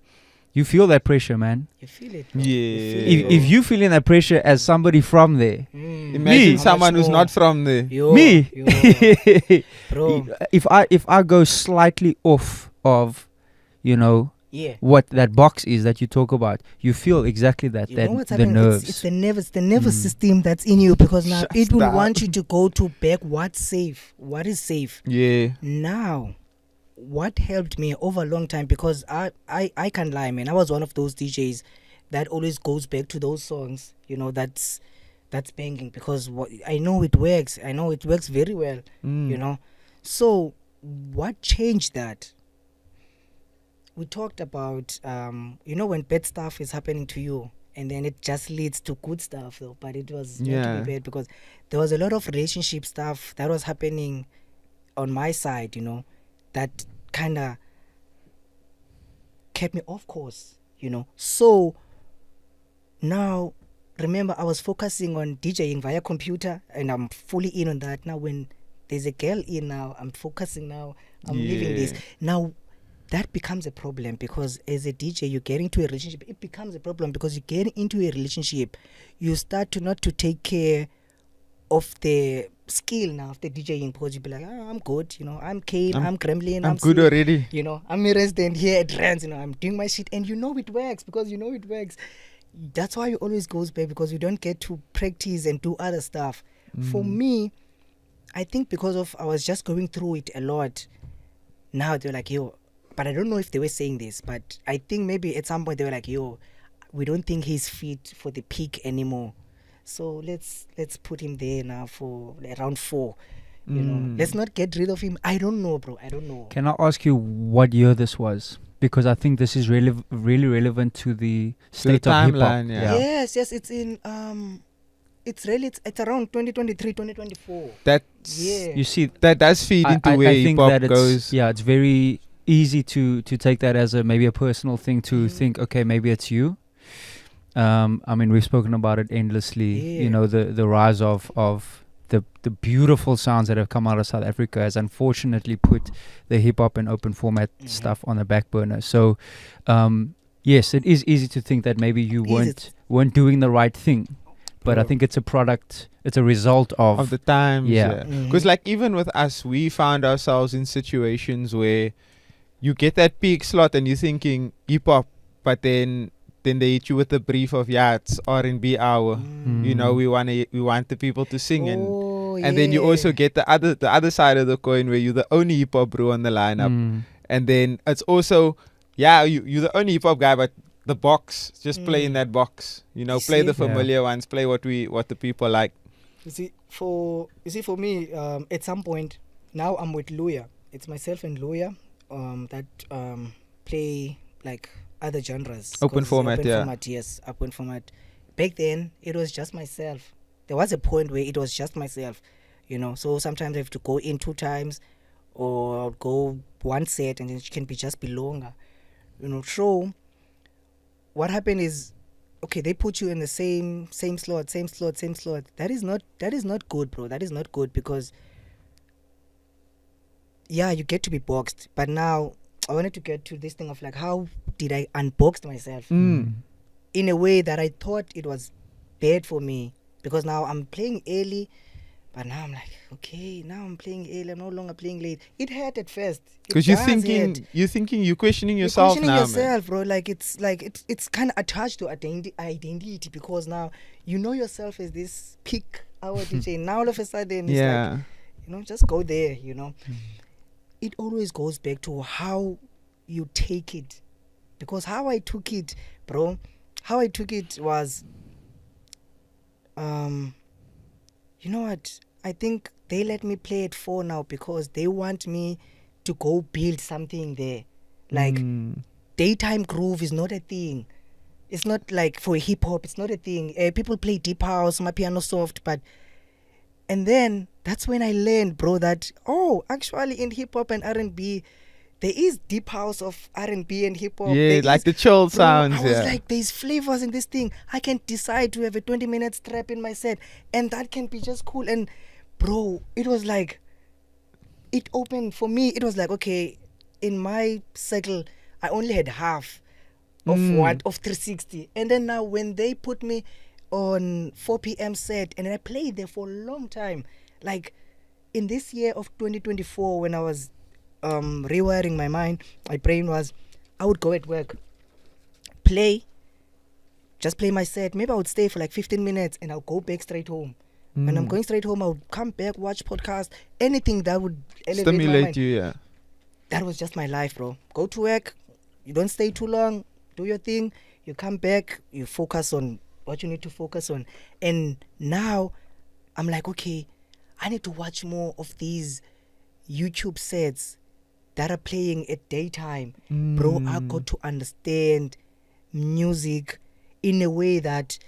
you feel that pressure, man. You feel it. Yeah. If you feeling that pressure as somebody from there, imagine someone who's not from there. Me, bro. If I go slightly off of, what that box is that you talk about, you feel exactly that. You know what's the happening? nerves. It's the nervous system that's in you, because now it will want you to go to back what's safe, what is safe. Yeah. Now, what helped me over a long time, because I can't lie, man. I was one of those DJs that always goes back to those songs, that's banging, because I know it works. I know it works very well, So what changed that? We talked about, when bad stuff is happening to you, and then it just leads to good stuff, though. But it was meant to be bad, because there was a lot of relationship stuff that was happening on my side, that kind of kept me off course, So now, remember, I was focusing on DJing via computer, and I'm fully in on that. Now, when there's a girl in now, I'm focusing now, I'm leaving this. Now, that becomes a problem, because as a DJ, you get into a relationship. It becomes a problem because you get into a relationship. You start to not to take care of the skill now of the DJing, because you'd be like, I'm good, you know, I'm Kane, I'm Gremlin, I'm good Sid, already. you know, I'm a resident here at Rands, you know, I'm doing my shit, and you know it works because you know it works. That's why it always goes back, because you don't get to practice and do other stuff. For me, I think because of I was just going through it a lot. Now they're like, yo, but I don't know if they were saying this, but I think maybe at some point they were like, yo, we don't think he's fit for the peak anymore, so let's put him there now for around 4. You know, let's not get rid of him. I don't know, bro. I don't know. Can I ask you what year this was? Because I think this is really relevant to the state of hip hop. timeline, yeah. Yes, it's in it's around 2023, 2024. That's Yeah. You see, that does feed into I where think hip hop that goes. it's very easy to take that as maybe a personal thing to think, okay, maybe it's you. I mean, we've spoken about it endlessly. Yeah. You know, the rise of the beautiful sounds that have come out of South Africa has unfortunately put the hip hop and open format stuff on the back burner. So, yes, it is easy to think that maybe you weren't doing the right thing, but I think it's a product. It's a result Of the times, Yeah. Because like even with us, we found ourselves in situations where you get that peak slot and you're thinking hip hop, but then they hit you with the brief of it's R&B hour. You know, we want the people to sing, and then you also get the other side of the coin where you're the only hip hop bro on the lineup, and then it's also you're the only hip hop guy, but the box just play in that box. You know, You play see? the familiar ones, play what the people like. You see, for me, at some point now I'm with Luya. It's myself and Luya that play like other genres. Open 'Cause format, open yeah. format, yes, open format. Back then, it was just myself. There was a point where it was just myself, you know. So sometimes I have to go in 2 times, or I'll go 1 set, and it can be longer, you know. So what happened is, okay, they put you in the same slot. That is not good, bro. That is not good, because you get to be boxed. But now I wanted to get to this thing of like, how did I unbox myself in a way that I thought it was bad for me, because now I'm playing early, but now I'm like, okay, now I'm playing early, I'm no longer playing late. It hurt at first, Because you're questioning yourself questioning now, yourself, bro. Like it's kind of attached to identity, because now you know yourself as this peak hour DJ. Now all of a sudden it's like, you know, just go there, you know. It always goes back to how you take it, because how I took it, bro, was you know what, I think they let me play at 4 now because they want me to go build something there. Like daytime groove is not a thing. It's not like for hip hop, it's not a thing. People play deep house, my piano soft, but and then that's when I learned, bro, that actually in hip hop and R&B there is deep house of R&B and hip hop. Yeah, like the chill sounds. I was like, there's flavors in this thing. I can decide to have a 20-minute strap in my set, and that can be just cool. And bro, it was like, it opened for me. It was like, okay, in my circle I only had half of 360, and then now when they put me on 4 p.m. set, and I played there for a long time, like in this year of 2024, when I was rewiring my mind, my brain was, I would go at work, just play my set. Maybe I would stay for like 15 minutes and I'll go back straight home. When I'm going straight home, I would come back, watch podcast, anything that would elevate my Stimulate mind. you, That was just my life, bro. Go to work, you don't stay too long, do your thing, you come back, you focus on what you need to focus on. And now I'm like, okay, I need to watch more of these YouTube sets that are playing at daytime. Bro, I got to understand music in a way that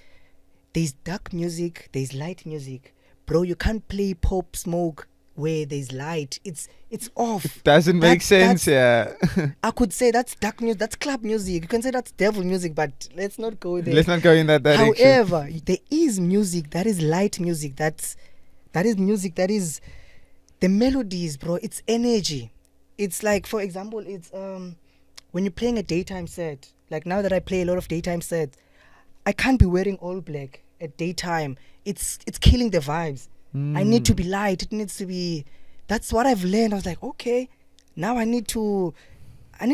there's dark music, there's light music. Bro, you can't play Pop Smoke where there's light. It's off. Doesn't make sense, I could say that's dark music, that's club music. You can say that's devil music, but let's not go there. Let's not go in that direction. However, there is music that is light music. That is music that is the melodies, bro. It's energy. It's like, for example, it's when you're playing a daytime set. Like now that I play a lot of daytime sets, I can't be wearing all black at daytime. It's killing the vibes. I need to be light. It needs to be. That's what I've learned. I was like, okay, now I need to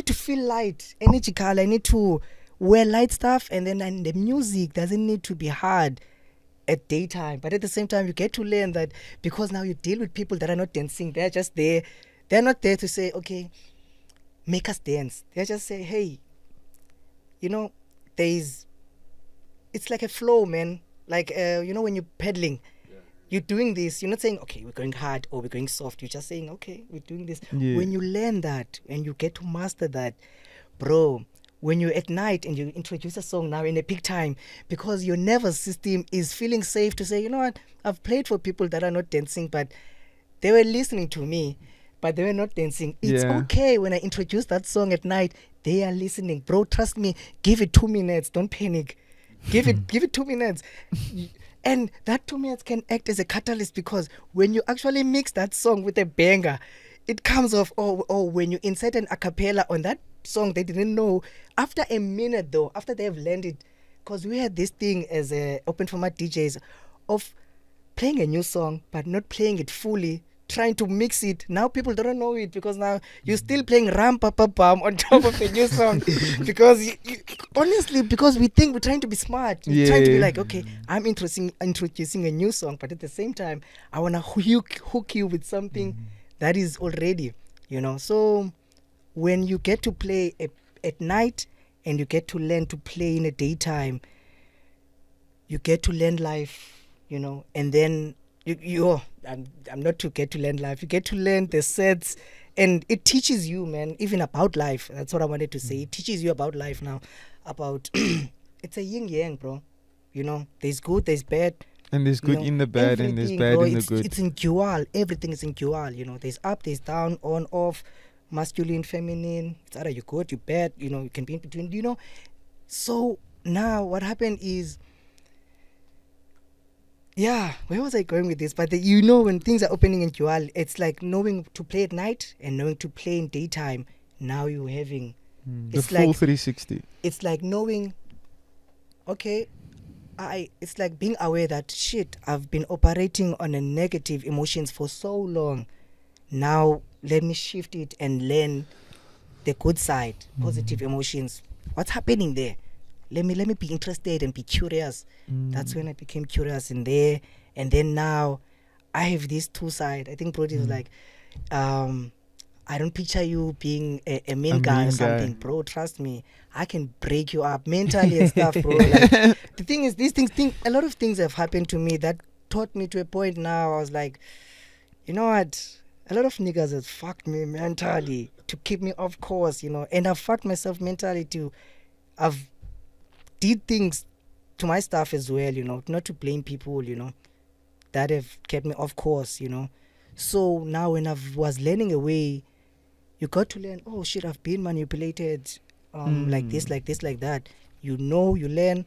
feel light, energical. I need to wear light stuff, and then the music doesn't need to be hard at daytime. But at the same time, you get to learn that because now you deal with people that are not dancing. They're just there. They're not there to say, okay, make us dance. They just say, hey, you know, it's like a flow, man. Like, you know, when you're pedaling, you're doing this. You're not saying, okay, we're going hard or we're going soft. You're just saying, okay, we're doing this. Yeah. When you learn that and you get to master that, bro, when you're at night and you introduce a song now in a peak time, because your nervous system is feeling safe to say, you know what, I've played for people that are not dancing, but they were listening to me, but they were not dancing. It's okay when I introduce that song at night, they are listening. Bro, trust me, give it 2 minutes. Don't panic. Give it 2 minutes. And that 2 minutes can act as a catalyst, because when you actually mix that song with a banger, it comes off. Oh, when you insert an a cappella on that song they didn't know, after a minute though, after they have learned it, because we had this thing as a open format DJs of playing a new song but not playing it fully, trying to mix it. Now people don't know it because now you're still playing ram pa pa pam on top of the new song because you, honestly, because we think we're trying to be smart. We're trying to be like, okay, I'm introducing a new song, but at the same time I want to hook you with something that is already, you know. So when you get to play at night and you get to learn to play in the daytime, you get to learn life, you know. And then I'm not to get to learn life. You get to learn the sets, and it teaches you, man, even about life. That's what I wanted to say. It teaches you about life now, about it's a yin yang, bro. You know, there's good, there's bad. And there's good in the bad, and there's bad in the good. It's in dual. Everything is in dual. You know, there's up, there's down, on, off, masculine, feminine. It's either you're good, you're bad. You know, you can be in between. You know, so now what happened is, yeah, where was I going with this? But you know, when things are opening in dual, it's like knowing to play at night and knowing to play in daytime. Now you're having the full 360. It's like knowing, okay, it's like being aware that shit, I've been operating on a negative emotions for so long. Now let me shift it and learn the good side, positive emotions. What's happening there? Let me be interested and be curious. That's when I became curious in there. And then now I have these two sides. I think Brody was like, I don't picture you being a mean guy or something, bro. Trust me, I can break you up mentally and stuff, bro. Like, the thing is, a lot of things have happened to me that taught me to a point now. I was like, you know what? A lot of niggas have fucked me mentally to keep me off course, you know. And I've fucked myself mentally I've did things to my stuff as well, you know, not to blame people, you know, that have kept me off course, you know. So now when I was learning a way, you got to learn, oh shit, I've been manipulated like this, like that. You know, you learn,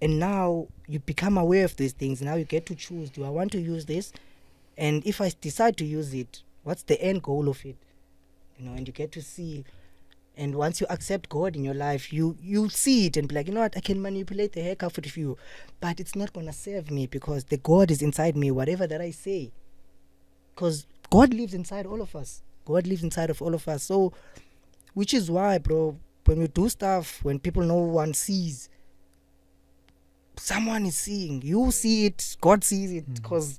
and now you become aware of these things. Now you get to choose, do I want to use this? And if I decide to use it, what's the end goal of it? You know, and you get to see. And once you accept God in your life, you'll see it and be like, you know what, I can manipulate the heck out of you, but it's not going to serve me because the God is inside me, whatever that I say. Because God lives inside all of us. God lives inside of all of us. So, which is why, bro, when we do stuff, when people no one sees, someone is seeing. You see it, God sees it, because,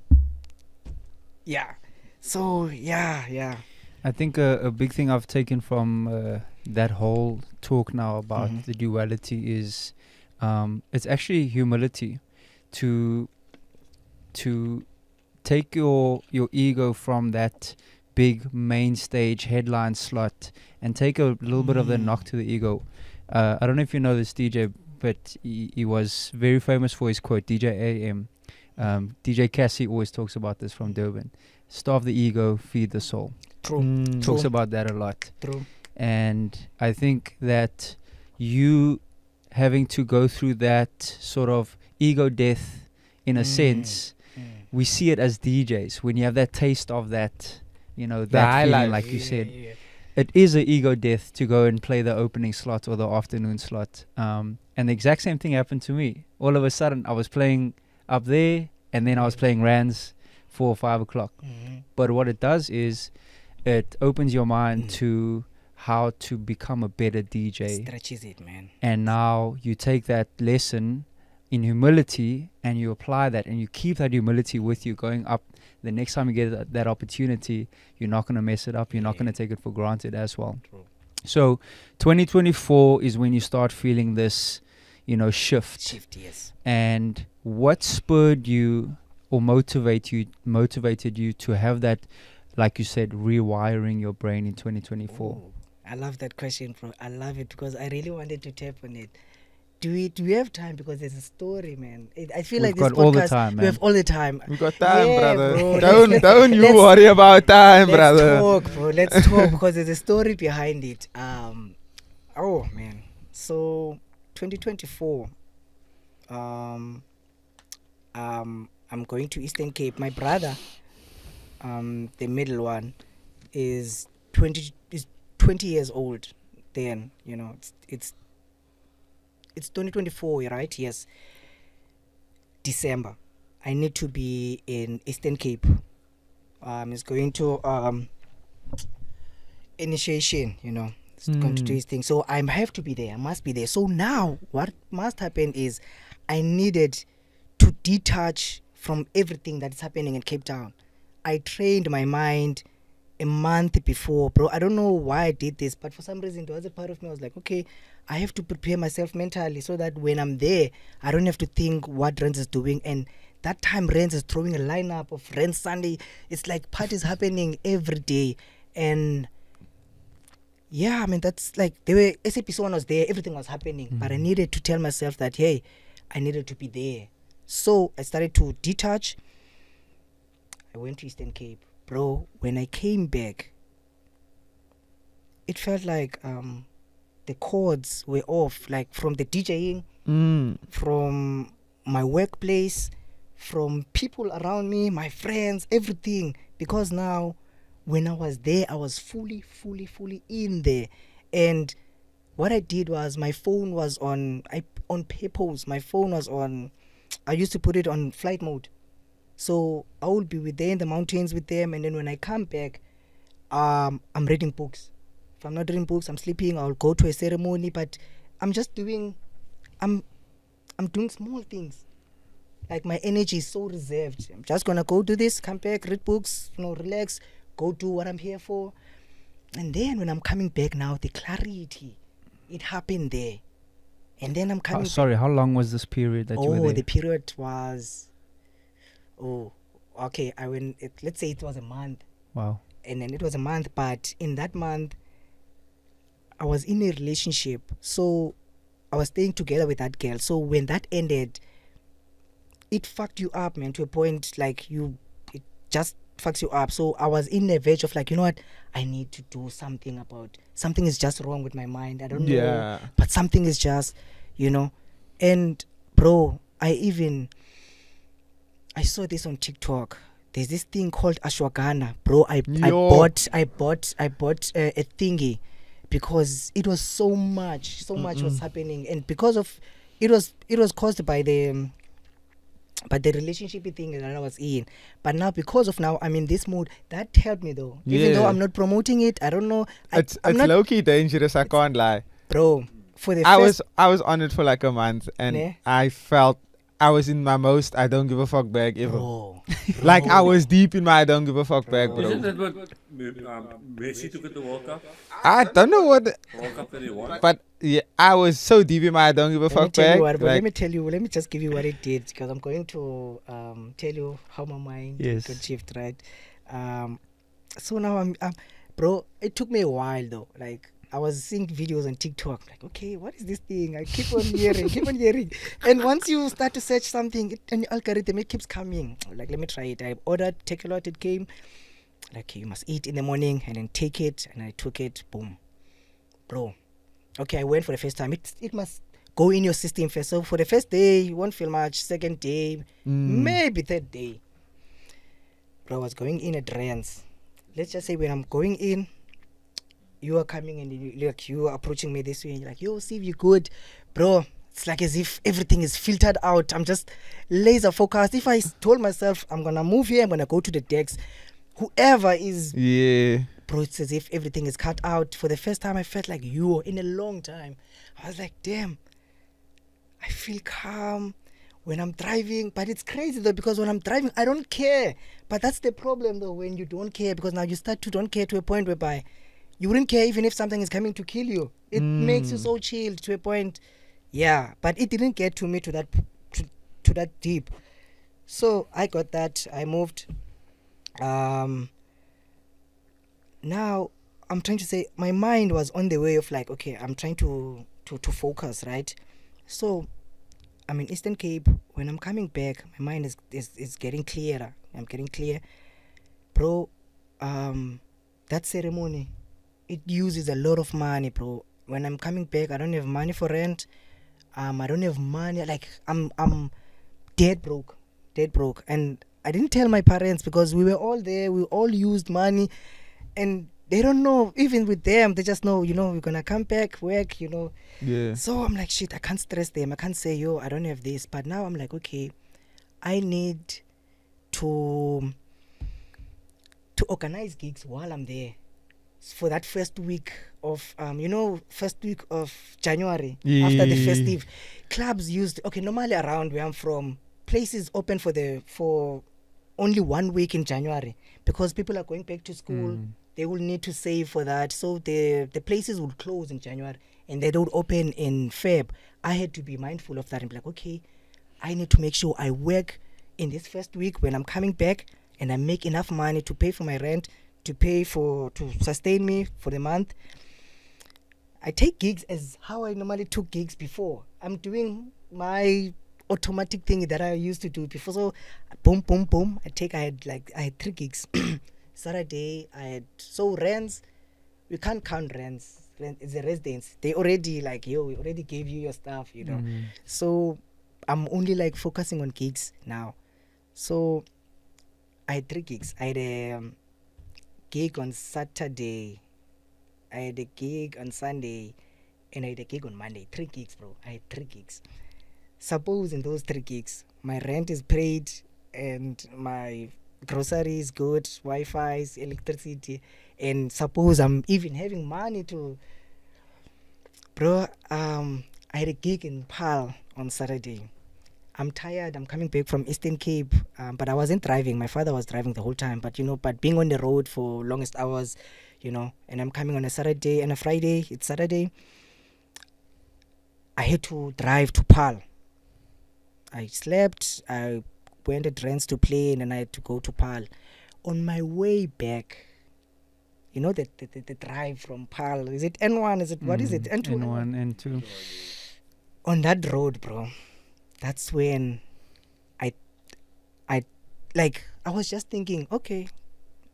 yeah. So, yeah. I think a big thing I've taken from that whole talk now about the duality is it's actually humility to take your ego from that big main stage headline slot and take a little bit of the knock to the ego. I don't know if you know this DJ, but he was very famous for his quote, DJ AM. DJ Cassie always talks about this from Durban. Starve the ego, feed the soul. True. Talks about that a lot. True. And I think that you having to go through that sort of ego death in a sense, we see it as DJs. When you have that taste of that, you know, that feeling, like you said, it is an ego death to go and play the opening slot or the afternoon slot. And the exact same thing happened to me. All of a sudden, I was playing up there, and then I was playing Rands 4 or 5 o'clock. Mhm. But what it does is it opens your mind to how to become a better DJ. Stretches it, man. And now you take that lesson in humility and you apply that and you keep that humility with you going up. The next time you get that opportunity, you're not going to mess it up. You're not going to take it for granted as well. True. So 2024 is when you start feeling this, shift. Yes. And what spurred you or motivated you to have that, like you said, rewiring your brain in 2024? Ooh, I love that question, bro. I love it because I really wanted to tap on it. Do we have time? Because there's a story, man. I feel We've like this got all the podcast, time, we have man. all the time. We got time, Yeah, brother. bro. Don't you let's- worry about time, brother. Let's talk, bro. Let's talk because there's a story behind it. Oh man. So 2024. I'm going to Eastern Cape. My brother, the middle one, is 20 years old. Then it's 2024, right? Yes. December. I need to be in Eastern Cape. He's going to initiation, It's going to do his thing. So I have to be there. I must be there. So now what must happen is I needed to detach from everything that's happening in Cape Town. I trained my mind a month before, bro. I don't know why I did this, but for some reason there was a part of me I was like, okay, I have to prepare myself mentally so that when I'm there, I don't have to think what Rands is doing. And that time Rands is throwing a lineup of Rands Sunday. It's like parties happening every day. And yeah, I mean, that's like, SAPC 1 was there, everything was happening. But I needed to tell myself that, hey, I needed to be there. So I started to detach. I went to Eastern Cape. Bro, when I came back, it felt like the chords were off, like from the DJing, from my workplace, from people around me, my friends, everything. Because now, when I was there, I was fully in there. And what I did was my phone was on purpose. My phone was on, I used to put it on flight mode. So I will be there in the mountains with them, and then when I come back, I'm reading books. If I'm not reading books, I'm sleeping. I'll go to a ceremony, but I'm just doing, I'm doing small things. Like my energy is so reserved. I'm just gonna go do this, come back, read books, relax, go do what I'm here for. And then when I'm coming back now, the clarity, it happened there. And then I'm coming. Sorry, how long was this period that you were there? The period was. Okay. Let's say it was a month. Wow. And then it was a month, but in that month, I was in a relationship. So I was staying together with that girl. So when that ended, it fucked you up, man, to a point like it just fucks you up. So I was in the verge of like, you know what? I need to do something something is just wrong with my mind. I don't know. But something is just, And bro, I saw this on TikTok. There's this thing called ashwagandha, bro. I bought a thingy because it was so much was happening, and because of it was caused by the relationship thing that I was in. But now because of now I'm in this mood, that helped me though. Even though I'm not promoting it, I don't know. It's low key dangerous. I can't lie, bro. For the I was on it for like a month, and Ne? I felt I was in my most I don't give a fuck bag ever. Bro. Like I was deep in my I don't give a fuck bag, Isn't bro. that what Messi took at the World Cup? I don't know what, World Cup that he won? but yeah, I was so deep in my I don't give a Let me fuck tell bag. you what, but like, let me just give you what it did, because I'm going to tell you how my mind got shift, right? So now I'm bro, it took me a while though. Like I was seeing videos on TikTok, like, okay, what is this thing? I keep on hearing. And once you start to search something, and the algorithm, it keeps coming. Like, let me try it. I ordered, take a lot, it came. Like, okay, you must eat in the morning, and then take it. And I took it, boom. Bro, okay, I went for the first time. It must go in your system first. So for the first day, you won't feel much. Second day, maybe third day. Bro, I was going in at Rands. Let's just say when I'm going in, you are coming and you are approaching me this way and you're like, yo, Steve, you good? Bro, It's like as if everything is filtered out. I'm just laser focused. If I told myself I'm gonna move here, I'm gonna go to the decks, whoever is, Yeah. bro, it's as if everything is cut out. For the first time, I felt like you in a long time. I was like, damn, I feel calm when I'm driving. But it's crazy though, because when I'm driving, I don't care. But that's the problem though, when you don't care, because now you start to don't care to a point whereby you wouldn't care even if something is coming to kill you. It makes you so chilled to a point. Yeah, but it didn't get to me to that to that deep. So I got that. I moved. Now I'm trying to say my mind was on the way of like, okay, I'm trying to focus, right? So I'm in Eastern Cape. When I'm coming back, my mind is getting clearer. I'm getting clear, bro. That ceremony, it uses a lot of money, bro. When I'm coming back, I don't have money for rent. I don't have money. Like I'm dead broke, and I didn't tell my parents because we were all there. We all used money, and they don't know. Even with them, they just know, we're gonna come back, work, Yeah. So I'm like, shit, I can't stress them. I can't say, yo, I don't have this. But now I'm like, okay, I need to organize gigs while I'm there. For that first week of January, after the festive, clubs used, okay, normally around where I'm from, places open for only 1 week in January, because people are going back to school. They will need to save for that, so the places would close in January and they don't open in Feb. I had to be mindful of that and be like, okay, I need to make sure I work in this first week when I'm coming back, and I make enough money to pay for my rent, to sustain me for the month. I take gigs as how I normally took gigs before. I'm doing my automatic thing that I used to do before. So boom, boom, boom. I had 3 gigs. Saturday I had, so Rands, we can't count Rands. It's a residence. They already like, yo, we already gave you your stuff, So I'm only like focusing on gigs now. So I had 3 gigs. I had a gig on Saturday, I had a gig on Sunday, and I had a gig on Monday. 3 gigs, bro. I had 3 gigs. Suppose in those 3 gigs, my rent is paid and my grocery is good, Wi-Fi, electricity, and suppose I'm even having money to, bro. I had a gig in Paarl on Saturday. I'm tired. I'm coming back from Eastern Cape, but I wasn't driving. My father was driving the whole time. But but being on the road for longest hours, and I'm coming on a Saturday and a Friday. It's Saturday. I had to drive to Paarl. I slept. I went at Rands to play, and then I had to go to Paarl. On my way back, the drive from Paarl. Is it N1? Is it what is it? N2? N1, N2. On that road, bro. That's when I was just thinking, okay,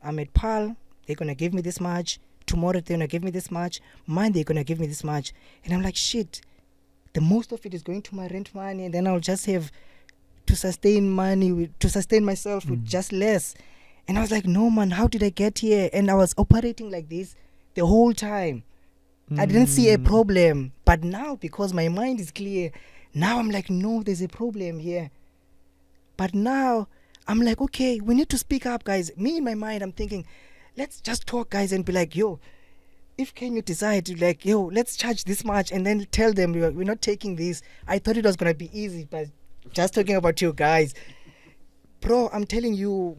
I'm at Paarl, they're gonna give me this much. Tomorrow they're gonna give me this much. Monday they're gonna give me this much. And I'm like, shit, the most of it is going to my rent money, and then I'll just have to sustain myself with just less. And I was like, no man, how did I get here? And I was operating like this the whole time. I didn't see a problem. But now, because my mind is clear, now I'm like, no, there's a problem here. But now I'm like, okay, we need to speak up, guys. Me in my mind, I'm thinking, let's just talk, guys, and be like, yo, if can you decide to like, yo, let's charge this much, and then tell them we're not taking this. I thought it was gonna be easy, but just talking about you guys, bro, I'm telling you,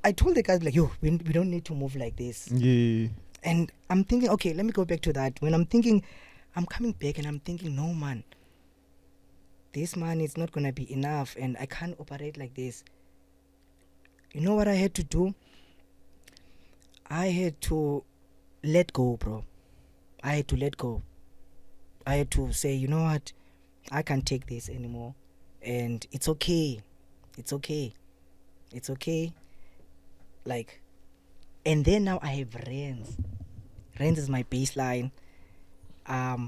I told the guys like, yo, we don't need to move like this. Yeah. And I'm thinking, okay, let me go back to that. When I'm thinking, I'm coming back and I'm thinking, no man, this money is not gonna be enough, and I can't operate like this. You know what I had to do? I had to let go, bro. I had to let go. I had to say, you know what? I can't take this anymore. And it's okay. It's okay. It's okay. Like, and then now I have Rands. Rands is my baseline.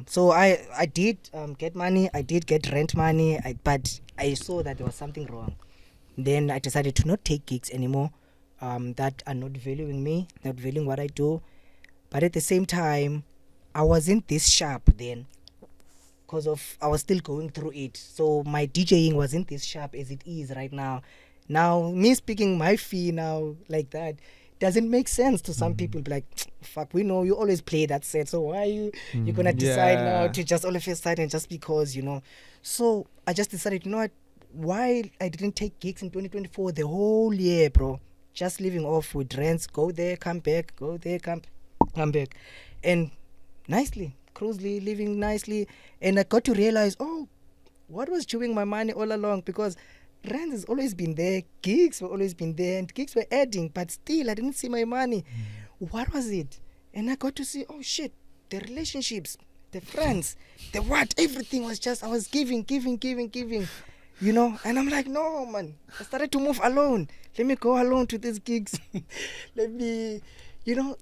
So I did get money. I did get rent money. But I saw that there was something wrong. Then I decided to not take gigs anymore. That are not valuing me, not valuing what I do. But at the same time, I wasn't this sharp then. because of I was still going through it. So my DJing wasn't this sharp as it is right now. Now me speaking my fee now like that doesn't make sense to some people. Be like, fuck, we know you always play that set, so why you gonna decide now to just all of a sudden just because, you know? So I just decided, you know what, why I didn't take gigs in 2024 the whole year, bro, just living off with rents, go there, come back, go there, come back, and nicely cruisely living nicely. And I got to realize, oh, what was chewing my money all along, because Rands has always been there, gigs were always been there, and gigs were adding, but still I didn't see my money. What was it? And I got to see, oh shit, the relationships, the friends, the what, everything was just, I was giving, you know. And I'm like, no, man, I started to move alone. Let me go alone to these gigs. Let me, you know,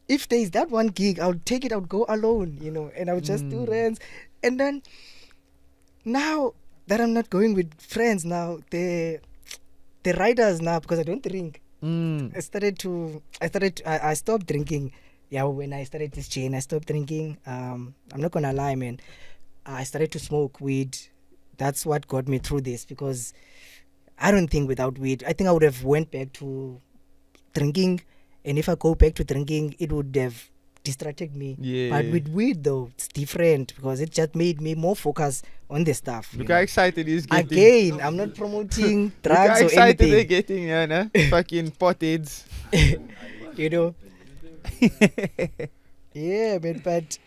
if there's that one gig, I'll take it, I'll go alone, you know, and I'll just do Rands. And then now that I'm not going with friends now, the riders now, because I don't drink, I stopped drinking. Yeah, when I started this chain, I stopped drinking. I'm not gonna lie, man. I started to smoke weed. That's what got me through this, because I don't think without weed, I think I would have went back to drinking. And if I go back to drinking, it would have distracted me. But with weed though, it's different, because it just made me more focused on the stuff. Look how excited he's getting. Again, I'm not promoting drugs Look how or excited anything. they're getting, you know? Fucking potheads. You know. Yeah, man. But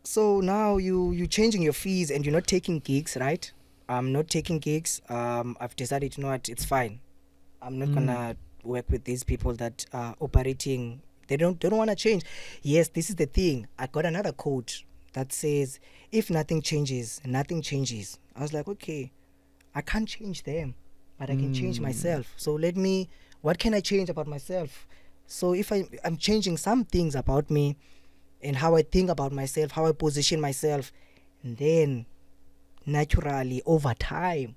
so now you changing your fees and you're not taking gigs, right? I'm not taking gigs. I've decided, you know what, it's fine. I'm not gonna work with these people that are operating. They don't want to change. Yes, this is the thing. I got another quote that says, if nothing changes, nothing changes. I was like, okay, I can't change them, but I can change myself. So what can I change about myself? So if I'm changing some things about me and how I think about myself, how I position myself, and then naturally over time,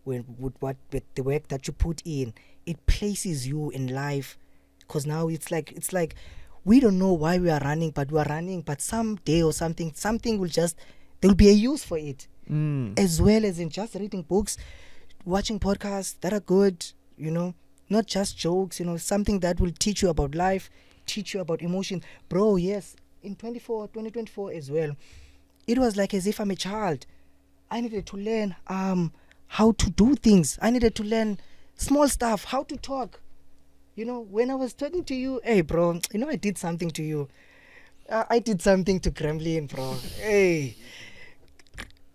with the work that you put in, it places you in life. Because now it's like we don't know why we are running, but we are running. But someday or something will just, there will be a use for it, as well as in just reading books, watching podcasts that are good, you know, not just jokes, you know, something that will teach you about life, teach you about emotion. Bro, yes, in 2024 as well, it was like as if I'm a child. I needed to learn how to do things. I needed to learn small stuff, how to talk. You know, when I was talking to you, hey, bro, you know, I did something to you. I did something to Gremlin, bro. Hey,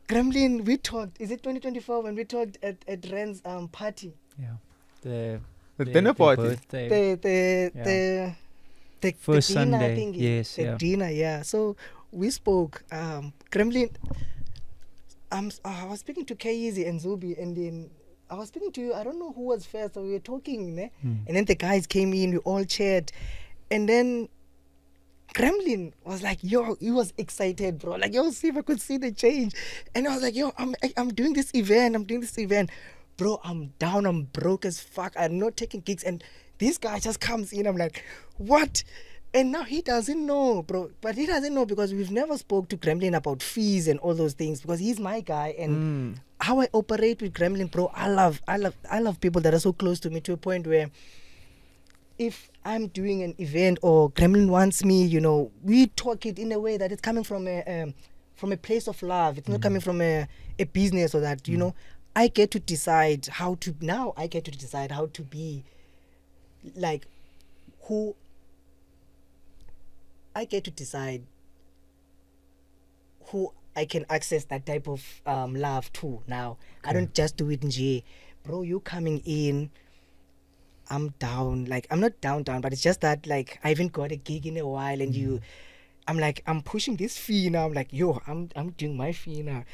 Gremlin, we talked. Is it 2024 when we talked at Rands party? Yeah. The dinner party. Birthday. The First dinner, Sunday. I think. Yes, the dinner, yeah. So we spoke. Gremlin, I was speaking to K-Easy and Zubi, and then I was speaking to you. I don't know who was first. So we were talking, ne? And then the guys came in. We all chatted, and then Gremlin was like, yo, he was excited, bro. Like, yo, see if I could see the change. And I was like, yo, I'm doing this event. Bro, I'm down. I'm broke as fuck. I'm not taking gigs. And this guy just comes in. I'm like, what? And now he doesn't know, bro. But he doesn't know because we've never spoke to Gremlin about fees and all those things, because he's my guy. And how I operate with Gremlin, bro, I love people that are so close to me, to a point where if I'm doing an event or Gremlin wants me, you know, we talk it in a way that it's coming from a place of love. It's not coming from a business or that, you know. I get to decide how to be like who I get to decide who I can access that type of love to now. Okay. I don't just do it in J. Bro, you coming in, I'm down. Like, I'm not down, but it's just that, like, I haven't got a gig in a while, and I'm like, I'm pushing this fee now. I'm like, yo, I'm doing my fee now.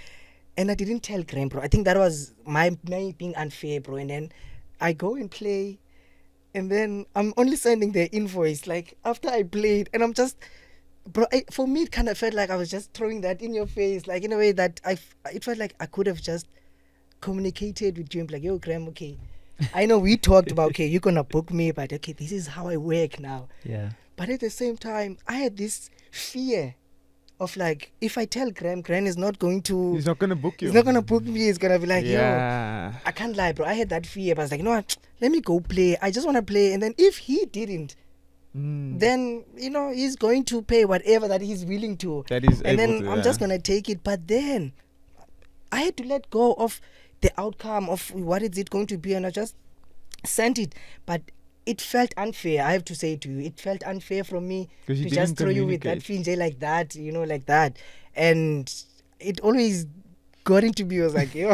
And I didn't tell Graham, bro. I think that was my being unfair, bro. And then I go and play, and then I'm only sending the invoice, like, after I played, and I'm just, bro, for me, it kind of felt like I was just throwing that in your face, like, in a way that it felt like I could have just communicated with you and be like, yo, Graham, okay, I know we talked about, okay, you're going to book me, but okay, this is how I work now. Yeah. But at the same time, I had this fear of like, if I tell Graham is not going to, He's not gonna book you. he's not gonna book me. He's gonna be like, yo, yeah. I can't lie, bro. I had that fear, but I was like, you know what? Let me go play. I just want to play. And then if he didn't, then he's going to pay whatever that he's willing to. That is And able then to, I'm yeah. just gonna take it. But then I had to let go of the outcome of what is it going to be, and I just sent it. But it felt unfair. I have to say to you, it felt unfair from me 'Cause you to just didn't throw you with that communicate. Finjay like that, like that. And it always got into me. I was like, yo,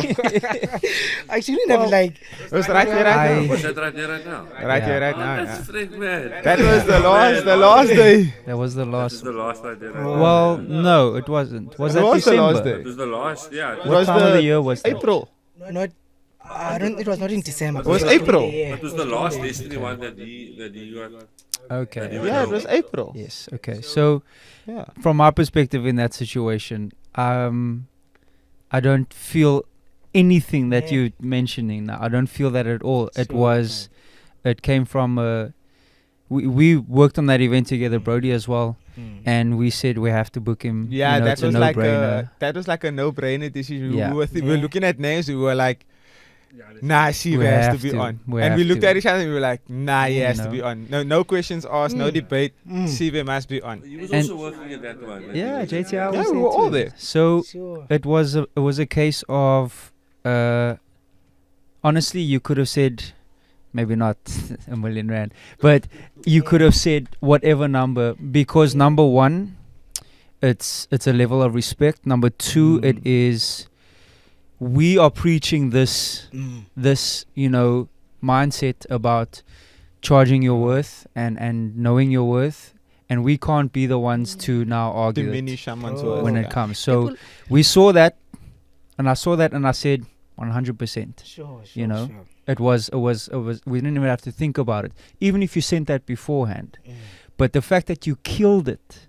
I shouldn't have like. It was right here, right now. Was that right there, right now? Right here, Yeah. right Oh, now. that's Yeah. freak, man. That was the last day. That was the This last. is the last right there. Right Well, now. no, it wasn't. Was It that was the December? last day. It was the last, yeah. It What was time of the year was that? April. Not. I don't. It was not in December. It was like April. yeah, It was the last Destiny one that he got. Okay. Yeah, it was April. Yes. Okay. So, Yeah. from my perspective in that situation, I don't feel anything that Yeah. you're mentioning now. I don't feel that at all. It Sure, was, it came from we worked on that event together, Brody as well, and we said we have to book him. Yeah, you know, that it's a was like no-brainer. that was like a no-brainer decision. Yeah. We were Yeah. looking at names. We were like, nah, Seavhe We has to have be to. on. We And we have looked to. at each other and we were like, nah, he You has to know. be on. No questions asked, no debate. Mm. Seavhe must be on. He was And- also working at that one. I Yeah, think. JTI Yeah, was we there were all too. there. So Sure. it was a case of honestly, you could have said maybe not R1 million, but you could have said whatever number, because number one, it's a level of respect. Number two, it is, we are preaching this mindset about charging your worth and knowing your worth, and we can't be the ones to now argue it Diminish someone's Oh. worth. when yeah. it comes. So People- we saw that, and I saw that, and I said 100%. Sure. you know, Sure. It was. We didn't even have to think about it, even if you sent that beforehand. But the fact that you killed it,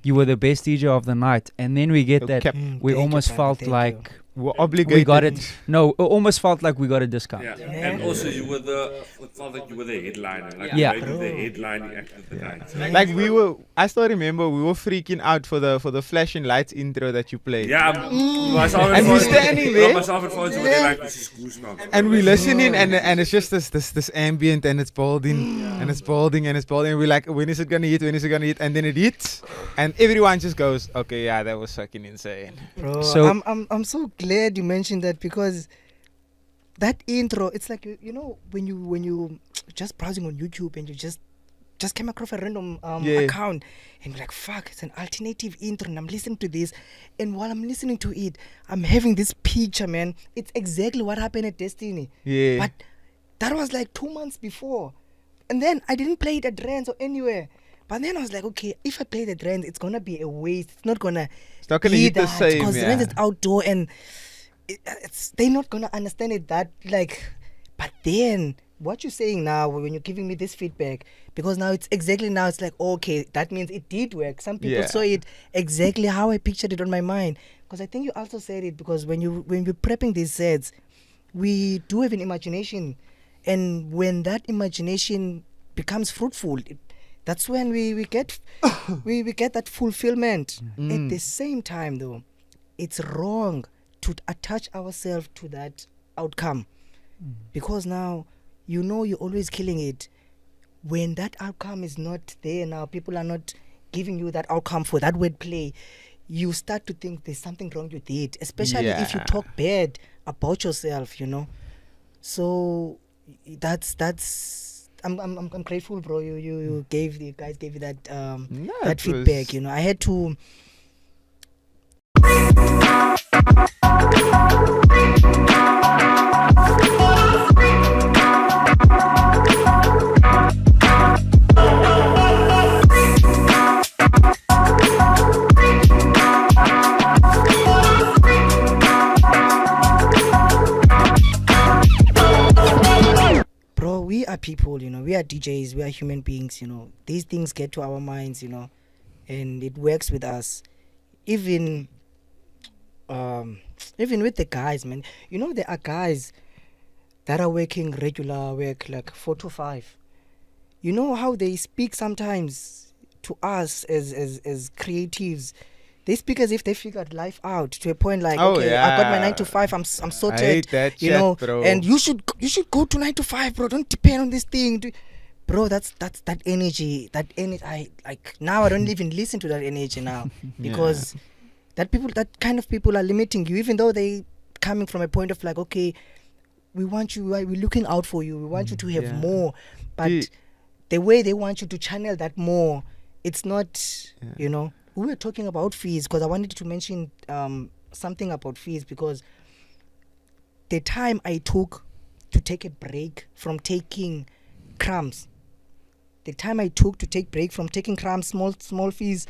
you were the best DJ of the night, and then we get You that. kept- We Thank you, almost brother, felt thank you. like We're obligated. we got it. No, it almost felt like we got a discount. Yeah. Yeah. And also it felt like you were the headliner. Like Yeah. you made the headlining act of the night. So Like I still remember we were freaking out for the flashing lights intro that you played. yeah, myself And we're Fonz- standing there. Myself and Fonz were there like, this is goosebumps. And we listening and it's just this ambient and it's building and it's building and it's building and we're like, when is it gonna hit? When is it gonna hit? And then it hits and everyone just goes, okay, yeah, that was fucking insane. Bro, So- I'm so glad you mentioned that, because that intro, it's like you know when you just browsing on YouTube and you just came across a random Yeah. account and you're like, fuck, it's an alternative intro and I'm listening to this, and while I'm listening to it, I'm having this picture, man. It's exactly what happened at Destiny. Yeah. But that was like 2 months before. And then I didn't play it at Rands or anywhere. But then I was like, okay, if I play it at Rands, it's going to be a waste. It's not going to hit the same, because yeah. Rands is outdoor and they're not going to understand it that, like, but then what you're saying now when you're giving me this feedback, because now it's exactly now it's like, okay, that means it did work. Some people Yeah. saw it exactly how I pictured it on my mind. Because I think you also said it, because when we're prepping these sets, we do have an imagination, and when that imagination becomes fruitful, that's when we get we get that fulfillment. At the same time, though, it's wrong to attach ourselves to that outcome, because now you're always killing it. When that outcome is not there, now people are not giving you that outcome for that wordplay, you start to think there's something wrong with it, especially if you Yeah. talk bad about yourself, So that's I'm grateful, bro. You guys gave you that No, that it feedback. was- I had to. Bro, we are people, we are DJs, we are human beings, these things get to our minds, and it works with us. Even with the guys, man, there are guys that are working regular work, like 4 to 5. How they speak sometimes to us as creatives, they speak as if they figured life out to a point like, Oh, okay, I got my yeah. 9 to 5, I'm I sorted, hate that you shit, know, bro. and you should go to 9 to 5, bro. Don't depend on this thing, bro. That's that energy. I like now. I don't even listen to that energy now because that kind of people are limiting you, even though they coming from a point of like, okay, we want you, we're looking out for you, we want you to have more, but the way they want you to channel that more, it's not, you know. We were talking about fees because I wanted to mention something about fees, because the time I took to take a break from taking crumbs, small fees,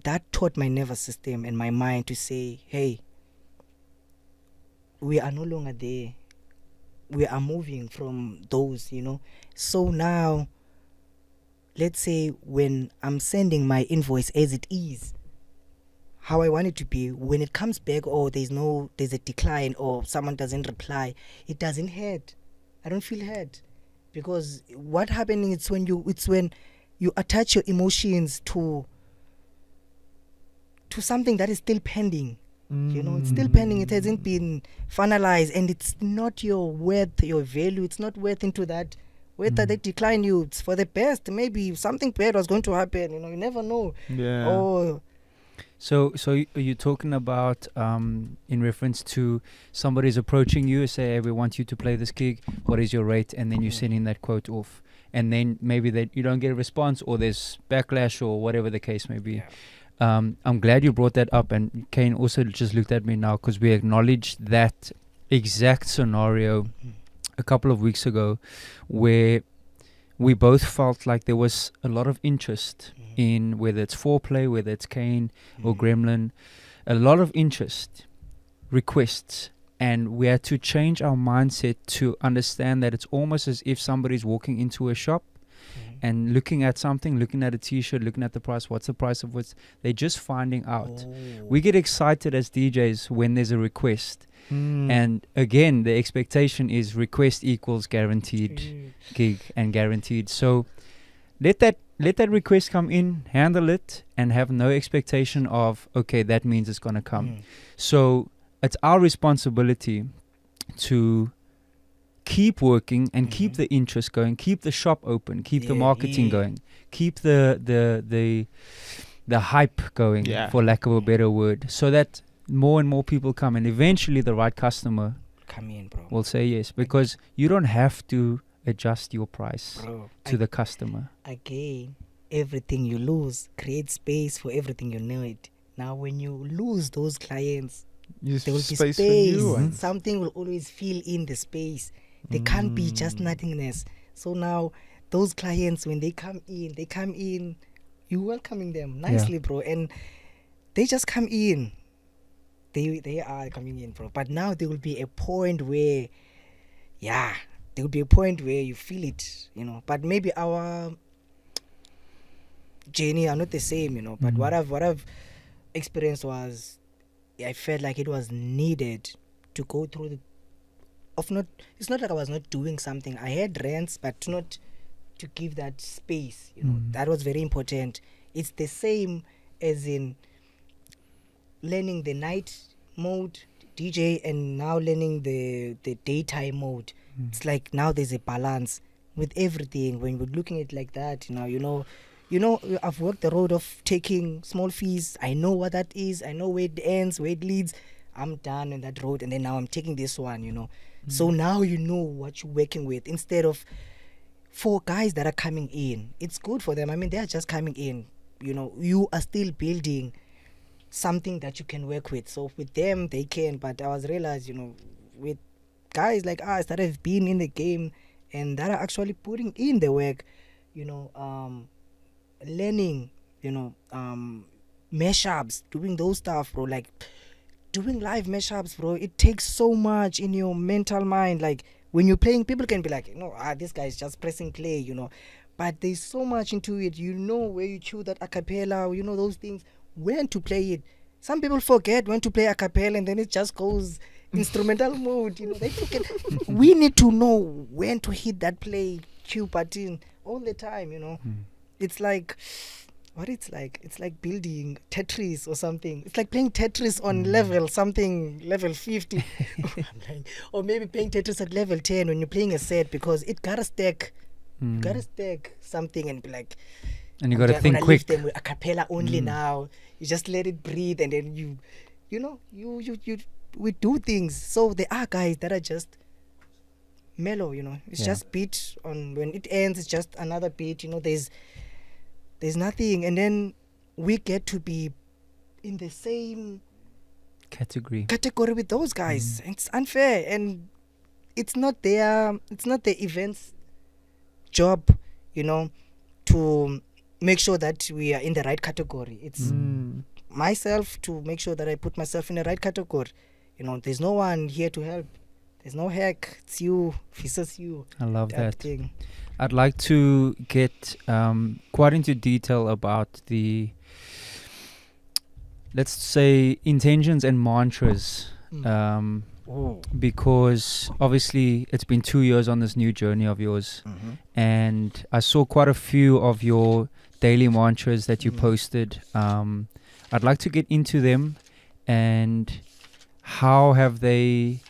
that taught my nervous system and my mind to say, hey, we are no longer there. We are moving from those, you know. So now, let's say when I'm sending my invoice as it is, how I want it to be, when it comes back, or there's a decline, or someone doesn't reply, it doesn't hurt. I don't feel hurt, because what happening is when you attach your emotions to something that is still pending. You know, it's still pending. It hasn't been finalized, and it's not your worth, your value. It's not worth into that. Whether they decline you, it's for the best. Maybe something bad was going to happen. You know, you never know. Yeah. Oh, So are you talking about in reference to somebody's approaching you, say, hey, we want you to play this gig, what is your rate? And then you send in that quote off. And then maybe that you don't get a response, or there's backlash, or whatever the case may be. Yeah. I'm glad you brought that up. And Kane also just looked at me now, because we acknowledged that exact scenario a couple of weeks ago, where we both felt like there was a lot of interest in, whether it's Foreplay, whether it's Kane or Gremlin, a lot of interest, requests, and we had to change our mindset to understand that it's almost as if somebody's walking into a shop and looking at something, looking at a t-shirt, looking at the price, what's the price of what's, they're just finding out. We get excited as DJs when there's a request. And again, the expectation is request equals guaranteed gig and guaranteed. So let that request come in, handle it, and have no expectation of, okay, that means it's going to come. So it's our responsibility to keep working and keep the interest going, keep the shop open, keep the marketing going, keep the hype going, for lack of a better word, so that more and more people come, and eventually the right customer come in, bro, will say yes, because you don't have to adjust your price, bro, to the customer. Again, everything you lose creates space for everything you need. Now when you lose those clients, there will be space. For new ones. Something will always fill in the space. They can't be just nothingness. So now those clients, when they come in, you welcoming them nicely, bro, and they just come in. They are coming in, bro. But now there will be a point where, you feel it, you know. But maybe our journey are not the same, you know. But what I've experienced was, I felt like it was needed to go through it's not like I was not doing something. I had rents, but not to give that space, you know. That was very important. It's the same as in learning the night mode DJ and now learning the daytime mode. It's like now there's a balance with everything. When we're looking at it like that, you know, I've worked the road of taking small fees. I know what that is. I know where it ends, where it leads. I'm done on that road, and then now I'm taking this one, you know. So now you know what you're working with, instead of for guys that are coming in. It's good for them. I mean, they are just coming in, you know. You are still building something that you can work with. So with them, they can. But I was realized, you know, with guys like us that have been in the game and that are actually putting in the work, you know, learning, you know, mashups, doing those stuff, bro. Like doing live mashups, bro, it takes so much in your mental mind. Like when you're playing, people can be like, no, this guy is just pressing play, you know. But there's so much into it. You know where you chew that a cappella, you know, those things, when to play it. Some people forget when to play a cappella, and then it just goes instrumental mode, you know. They forget. We need to know when to hit that play cue button all the time, you know. It's like what it's like building Tetris or something. It's like playing Tetris on level 50. I'm like, or maybe playing Tetris at level 10 when you're playing a set, because it gotta stack. You gotta stack something and be like, And you I'm got to gonna think leave quick. them with a cappella only now. You just let it breathe, and then you we do things. So there are guys that are just mellow, it's Yeah. just beat on, when it ends it's just another beat, there's nothing, and then we get to be in the same Category. category with those guys. It's unfair, and it's not the event's job, to make sure that we are in the right category. It's myself to make sure that I put myself in the right category. There's no one here to help. There's no hack. It's you versus you. I love that. Thing. I'd like to get quite into detail about the, let's say, intentions and mantras. Because obviously it's been 2 years on this new journey of yours, and I saw quite a few of your daily mantras that you posted. I'd like to get into them, and how have they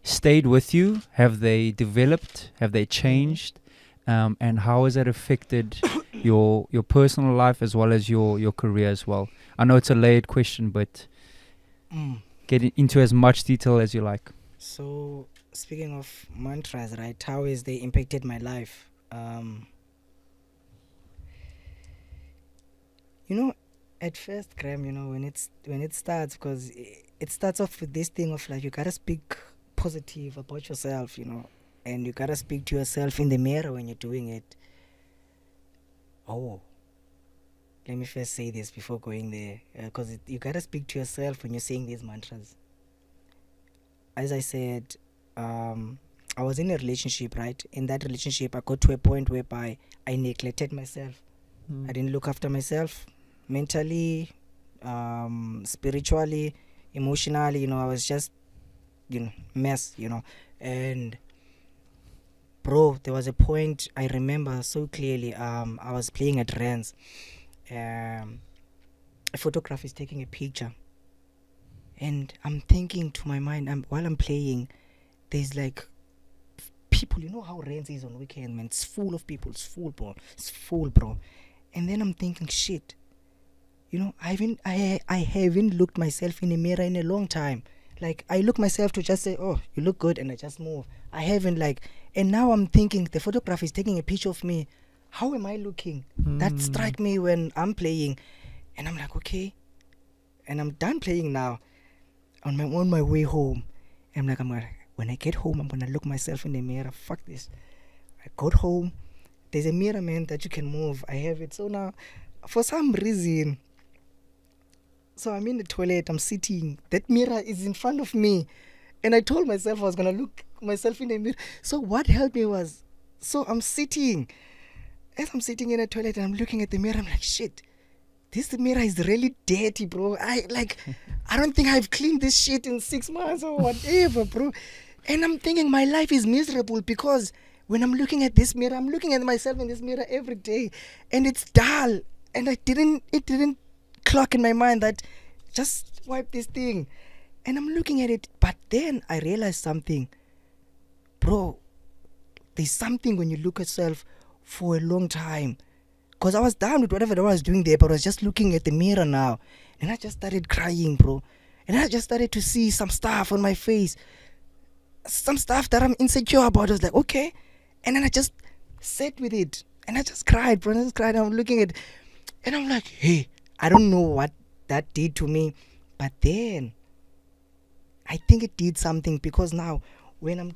stayed with you? Have they developed? Have they changed? And how has that affected your personal life as well as your career as well? I know it's a layered question, but get into as much detail as you like. So, speaking of mantras, right? How has they impacted my life? At first, Graham, when it starts, because it starts off with this thing of like, you gotta speak positive about yourself, and you gotta speak to yourself in the mirror when you're doing it. Let me first say this before going there, because you gotta speak to yourself when you're saying these mantras. As I said, I was in a relationship, right? In that relationship, I got to a point whereby I neglected myself. I didn't look after myself mentally, spiritually, emotionally. I was just, mess. And bro, there was a point I remember so clearly. I was playing at Rands. A photographer is taking a picture, and I'm thinking to my mind, while I'm playing, there's like people. You know how Rands is on weekend, man. It's full of people. It's full, bro. And then I'm thinking, shit. I haven't looked myself in the mirror in a long time. Like, I look myself to just say, oh, you look good, and I just move. I haven't, and now I'm thinking, the photographer is taking a picture of me. How am I looking? That strike me when I'm playing. And I'm like, okay. And I'm done playing now. On my way home. And I'm like, when I get home, I'm going to look myself in the mirror. Fuck this. I got home. There's a mirror, man, that you can move. I have it. So now, for some reason, so I'm in the toilet, I'm sitting. That mirror is in front of me. And I told myself I was going to look myself in the mirror. So what helped me was, so I'm sitting. As I'm sitting in the toilet and I'm looking at the mirror, I'm like, shit, this mirror is really dirty, bro. I don't think I've cleaned this shit in 6 months or whatever, bro. And I'm thinking my life is miserable because when I'm looking at this mirror, I'm looking at myself in this mirror every day, and it's dull. And it didn't clock in my mind that just wipe this thing. And I'm looking at it, but then I realized something. Bro, there's something when you look at yourself for a long time. Because I was done with whatever I was doing there, but I was just looking at the mirror now. And I just started crying, bro. And I just started to see some stuff on my face. Some stuff that I'm insecure about. I was like, okay. And then I just sat with it. And I just cried, bro. And I just cried. And I'm looking at it. And I'm like, hey, I don't know what that did to me. But then, I think it did something. Because now, when I'm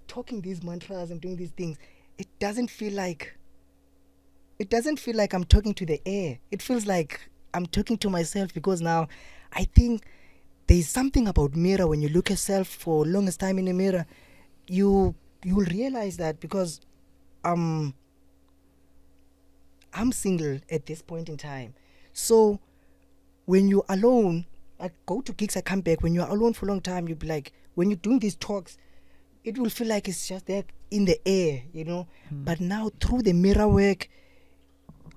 talking these mantras and doing these things, it doesn't feel like I'm talking to the air. It feels like I'm talking to myself, because now I think there's something about mirror. When you look at yourself for longest time in the mirror, you'll realize that, because I'm single at this point in time. So when you're alone, I go to gigs, I come back. When you're alone for a long time, you'll be like, when you're doing these talks, it will feel like it's just there in the air, But now through the mirror work,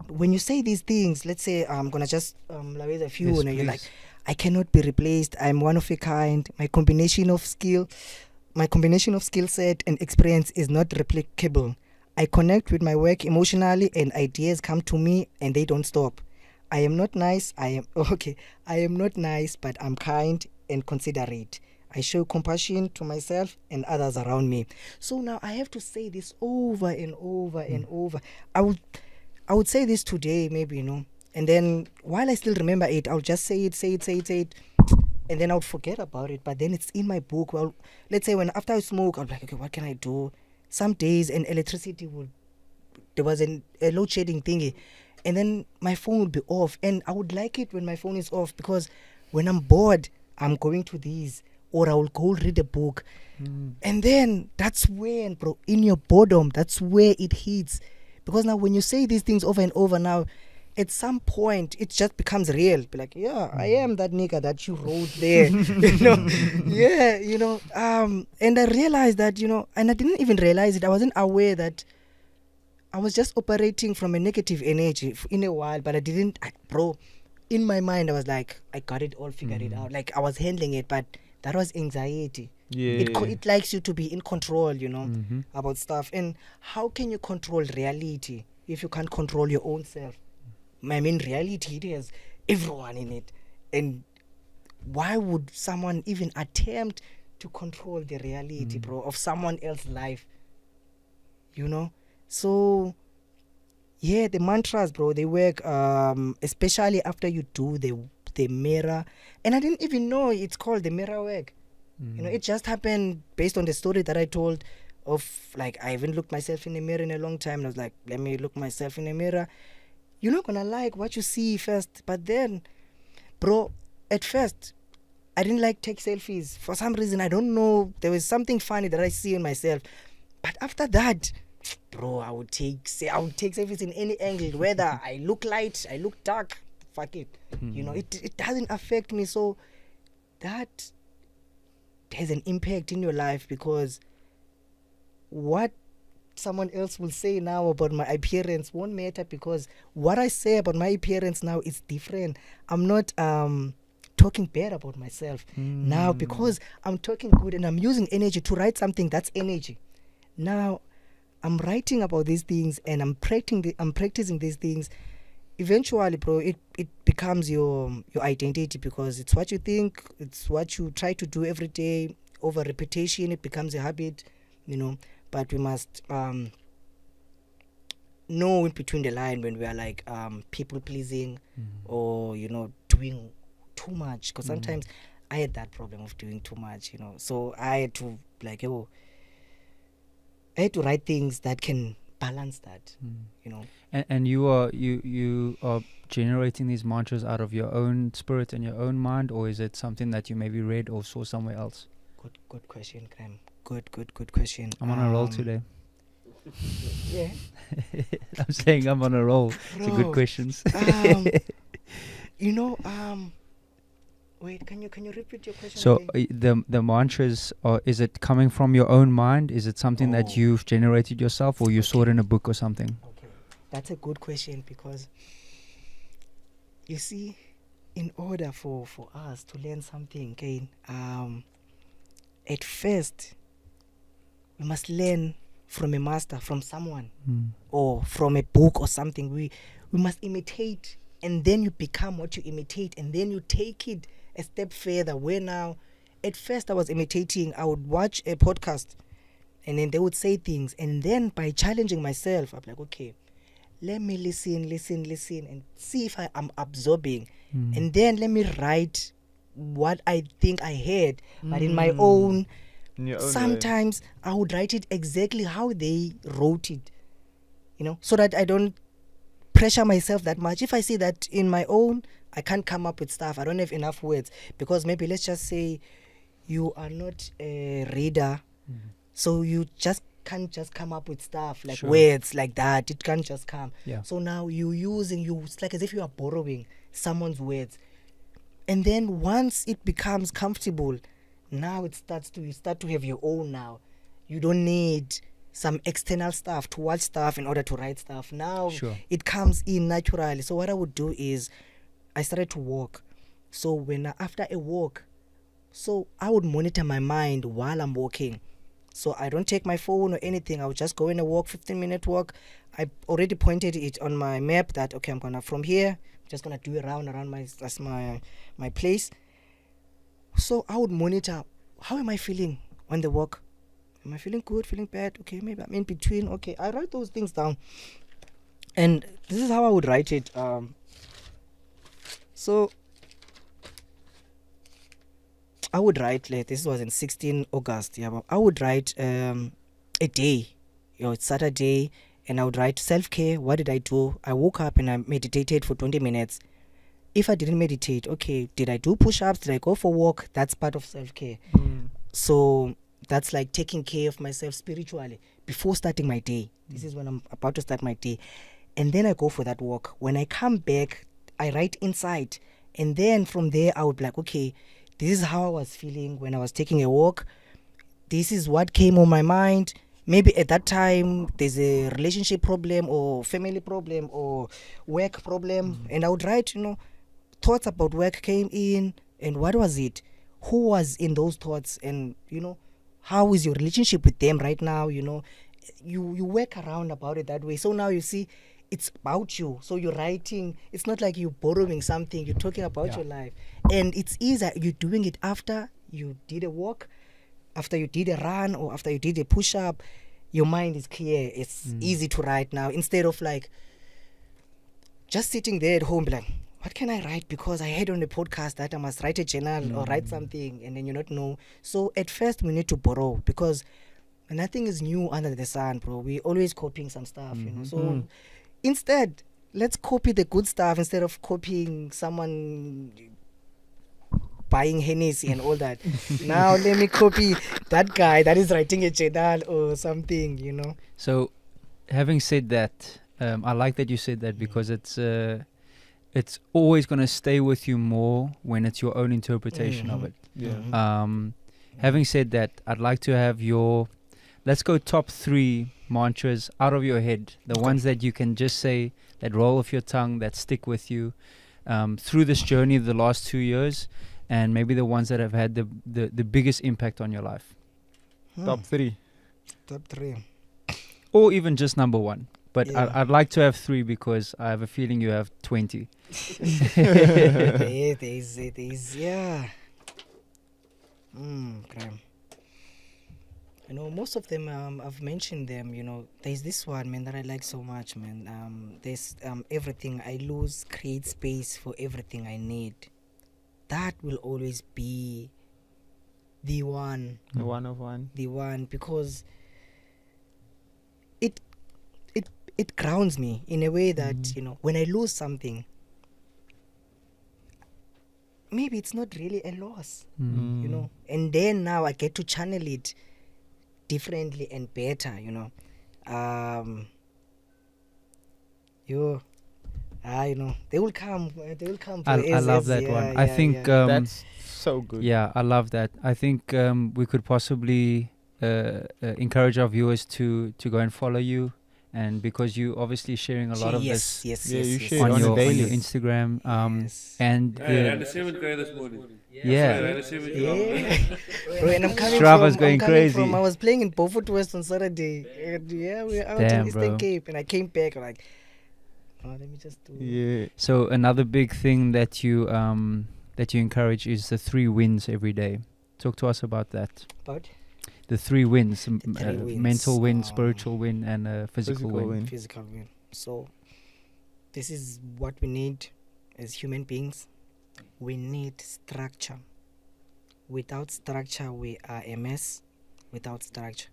when you say these things, let's say I'm gonna just raise a few, Yes, and you're like, please. I cannot be replaced. I'm one of a kind. My combination of skill set and experience is not replicable. I connect with my work emotionally, and ideas come to me, and they don't stop. I am not nice. I am okay. I am not nice, but I'm kind and considerate. I show compassion to myself and others around me. So now I have to say this over and over and over. I would say this today, maybe, and then while I still remember it, I'll just say it, and then I would forget about it. But then it's in my book. Well, let's say when after I smoke, I'll be like, okay, what can I do? Some days, and electricity would, there was a load shedding thingy, and then my phone would be off, and I would like it when my phone is off, because when I'm bored, I'm going to these, or I will go read a book. And then that's when, bro, in your boredom, that's where it hits. Because now when you say these things over and over, now at some point it just becomes real. Be like, yeah, I am that nigga that you wrote there. And I realized that, and I didn't even realize it. I wasn't aware that I was just operating from a negative energy in a while, but I didn't, bro. In my mind, I was like, I got it all figured it out. Like I was handling it, but that was anxiety. Yeah. It likes you to be in control, Mm-hmm. about stuff. And how can you control reality if you can't control your own self? I mean, reality, it has everyone in it. And why would someone even attempt to control the reality, bro, of someone else's life? So yeah, the mantras, bro, they work, especially after you do the mirror. And I didn't even know it's called the mirror work. It just happened based on the story that I told of, like, I haven't looked myself in the mirror in a long time, and I was like, let me look myself in the mirror. You're not gonna like what you see first, but then, bro, at first I didn't like take selfies. For some reason, I don't know, there was something funny that I see in myself. But after that, bro, I would take selfies in any angle, whether I look light, I look dark, fuck it. It doesn't affect me. So that has an impact in your life, because what someone else will say now about my appearance won't matter, because what I say about my appearance now is different. I'm not talking bad about myself now, because I'm talking good and I'm using energy to write something that's energy. Now I'm writing about these things, and I'm practicing these things. Eventually, bro, it becomes your identity, because it's what you think, it's what you try to do every day. Over repetition, it becomes a habit, but we must know in between the line when we are like people pleasing, or doing too much, because sometimes I had that problem of doing too much, so I had to, like, I had to write things that can balance that, And you are generating these mantras out of your own spirit and your own mind, or is it something that you maybe read or saw somewhere else? Good question, Graham. Good question. I'm on a roll today. Yeah. I'm saying I'm on a roll. It's a good Bro, questions. Wait, can you repeat your question? So again? the mantras, is it coming from your own mind? Is it something that you've generated yourself, or you saw it in a book or something? Okay, that's a good question, because you see, in order for us to learn something, okay, at first we must learn from a master, from someone, or from a book or something. We must imitate, and then you become what you imitate, and then you take it a step further. Where now, at first I was imitating, I would watch a podcast, and then they would say things, and then by challenging myself, I'm like, okay, let me listen, and see if I'm absorbing, and then let me write what I think I heard, but in my own. Sometimes I would write it exactly how they wrote it, so that I don't pressure myself that much. If I see that in my own, I can't come up with stuff, I don't have enough words, because maybe let's just say you are not a reader, so you just can't just come up with stuff like words like that. It can't just come. Yeah. So now it's like as if you are borrowing someone's words, and then once it becomes comfortable, now you start to have your own. Now you don't need some external stuff, to watch stuff in order to write stuff. Now Sure. it comes in naturally. So what I would do is I started to walk. So after a walk, so I would monitor my mind while I'm walking. So I don't take my phone or anything. I would just go in a walk, 15-minute walk. I already pointed it on my map that, okay, I'm gonna from here, I'm just gonna do a round around my place. So I would monitor, how am I feeling on the walk? Am I feeling good, feeling bad? Okay, maybe I'm in between. Okay, I write those things down. And this is how I would write it. So I would write, like, this was in 16 August. Yeah, but I would write a day. It's Saturday, and I would write self-care. What did I do? I woke up and I meditated for 20 minutes. If I didn't meditate, okay, did I do push-ups? Did I go for a walk? That's part of self-care. So that's like taking care of myself spiritually before starting my day. This is when I'm about to start my day. And then I go for that walk. When I come back, I write inside. And then from there, I would be like, okay, this is how I was feeling when I was taking a walk. This is what came on my mind. Maybe at that time, there's a relationship problem or family problem or work problem. And I would write, thoughts about work came in, and what was it? Who was in those thoughts? And, how is your relationship with them right now? You work around about it that way. So now you see, it's about you. So you're writing. It's not like you're borrowing something. You're talking about your life. And it's easier. You're doing it after you did a walk, after you did a run, or after you did a push-up. Your mind is clear. It's easy to write now. Instead of like just sitting there at home, like, what can I write? Because I heard on the podcast that I must write a journal or write something, and then you not know. So at first we need to borrow, because nothing is new under the sun, bro. We always copying some stuff, So instead, let's copy the good stuff instead of copying someone buying Hennessy and all that. Now let me copy that guy that is writing a journal or something, So, having said that, I like that you said that, because it's always going to stay with you more when it's your own interpretation of it. Having said that, I'd like to have let's go top 3 mantras out of your head, the ones that you can just say, that roll off your tongue, that stick with you through this journey of the last 2 years, and maybe the ones that have had the biggest impact on your life. Top 3. Top 3. Or even just number 1. But Yeah. I'd like to have 3, because I have a feeling you have 20. It is, yeah. Graham. Most of them, I've mentioned them, there's this one, man, that I like so much, man. There's everything I lose, create space for everything I need. That will always be the one. The one of one. The one, because it grounds me in a way that, when I lose something, maybe it's not really a loss, and then now I get to channel it differently and better, they will come. I love that one. I think That's so good. Yeah, I love that. I think we could possibly encourage our viewers to go and follow you, and because you obviously sharing a lot of this Yeah, you share on on your a daily. Instagram, Yes. and Hey, I had a 7K this morning. yeah. I had a 7K. Bro, and I'm coming Strava's from, going I'm coming crazy. from, I was playing in Beaufort West on Saturday, and we're out Damn, in Eastern bro. Cape, and I came back like, let me just do. Yeah. So another big thing that you encourage is the 3 wins every day. Talk to us about that. But The 3 wins: The 3 wins, mental win, spiritual win, and physical win. physical win. So this is what we need as human beings. We need structure. Without structure, we are a mess. Without structure,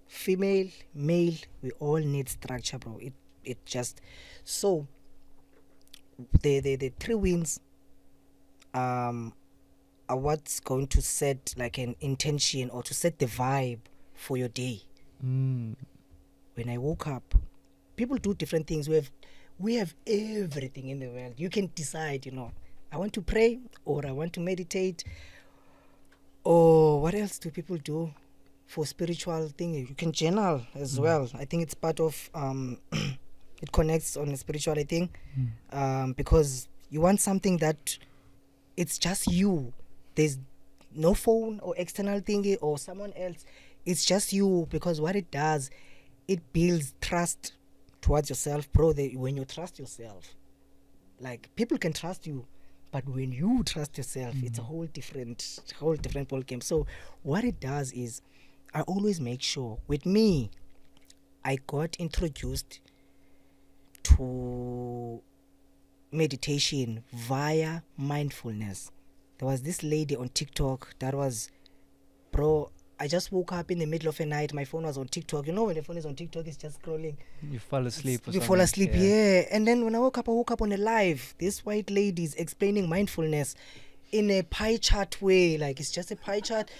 female, male, we all need structure, bro. It just, so the 3 wins are what's going to set like an intention, or to set the vibe for your day. When I woke up, people do different things. We have everything in the world. You can decide, I want to pray, or I want to meditate, or what else do people do? for spiritual thing, you can journal as well. I think it's part of it connects on the spiritual, I think, because you want something that it's just you. There's no phone or external thingy or someone else. It's just you, because what it does, it builds trust towards yourself, bro. When you trust yourself, like, people can trust you, but when you trust yourself, it's a whole different ball game. So what it does is, I always make sure, with me, I got introduced to meditation via mindfulness. There was this lady on TikTok that was, bro, I just woke up in the middle of the night, my phone was on TikTok. You know, when the phone is on TikTok, it's just scrolling. You fall asleep or You something. fall asleep, yeah. And then when I woke up on a live. This white lady is explaining mindfulness in a pie chart way. Like, it's just a pie chart.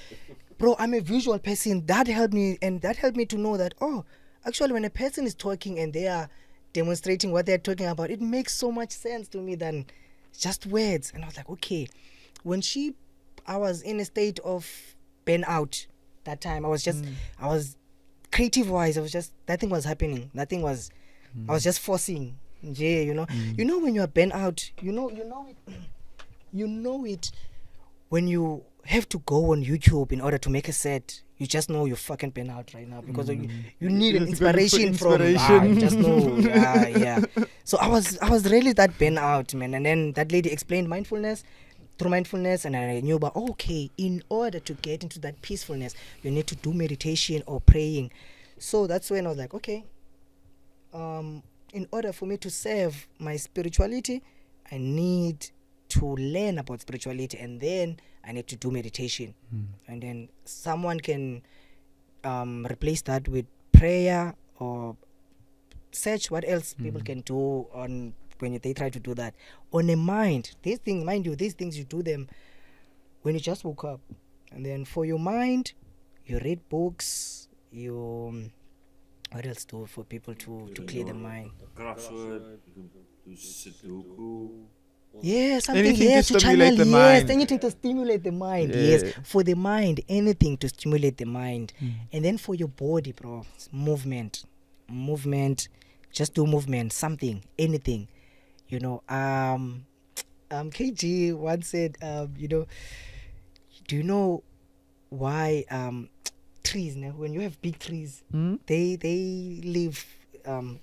Bro, I'm a visual person. That helped me, and that helped me to know that, oh, actually, when a person is talking and they are demonstrating what they're talking about, it makes so much sense to me than just words. And I was like, okay. I was in a state of burnout that time. I was creative-wise, nothing was happening. I was just forcing. Yeah, you know. You know when you are burnout, you know it when you have to go on YouTube in order to make a set. You just know you're fucking burnout right now, because you need an inspiration from. You just know. Yeah. So I was really that burnout, man. And then that lady explained mindfulness. Through mindfulness, and I knew about, okay, in order to get into that peacefulness, you need to do meditation or praying. So that's when I was like, okay, in order for me to serve my spirituality, I need to learn about spirituality, and then I need to do meditation. And then someone can replace that with prayer, or search what else people can do on when they try to do that. On a mind, these things, mind you, these things you do them when you just woke up. And then for your mind, you read books, what else do for people to clear the mind? Crossword, you can do Sudoku. Yeah, something, Anything yeah, to to stimulate channel, the yes, mind. anything to stimulate the mind, Yeah. yes. For the mind, anything to stimulate the mind. And then for your body, bro, movement, just do movement, something, anything. You know, KG once said, you know, do you know why trees, now, when you have big trees, they live,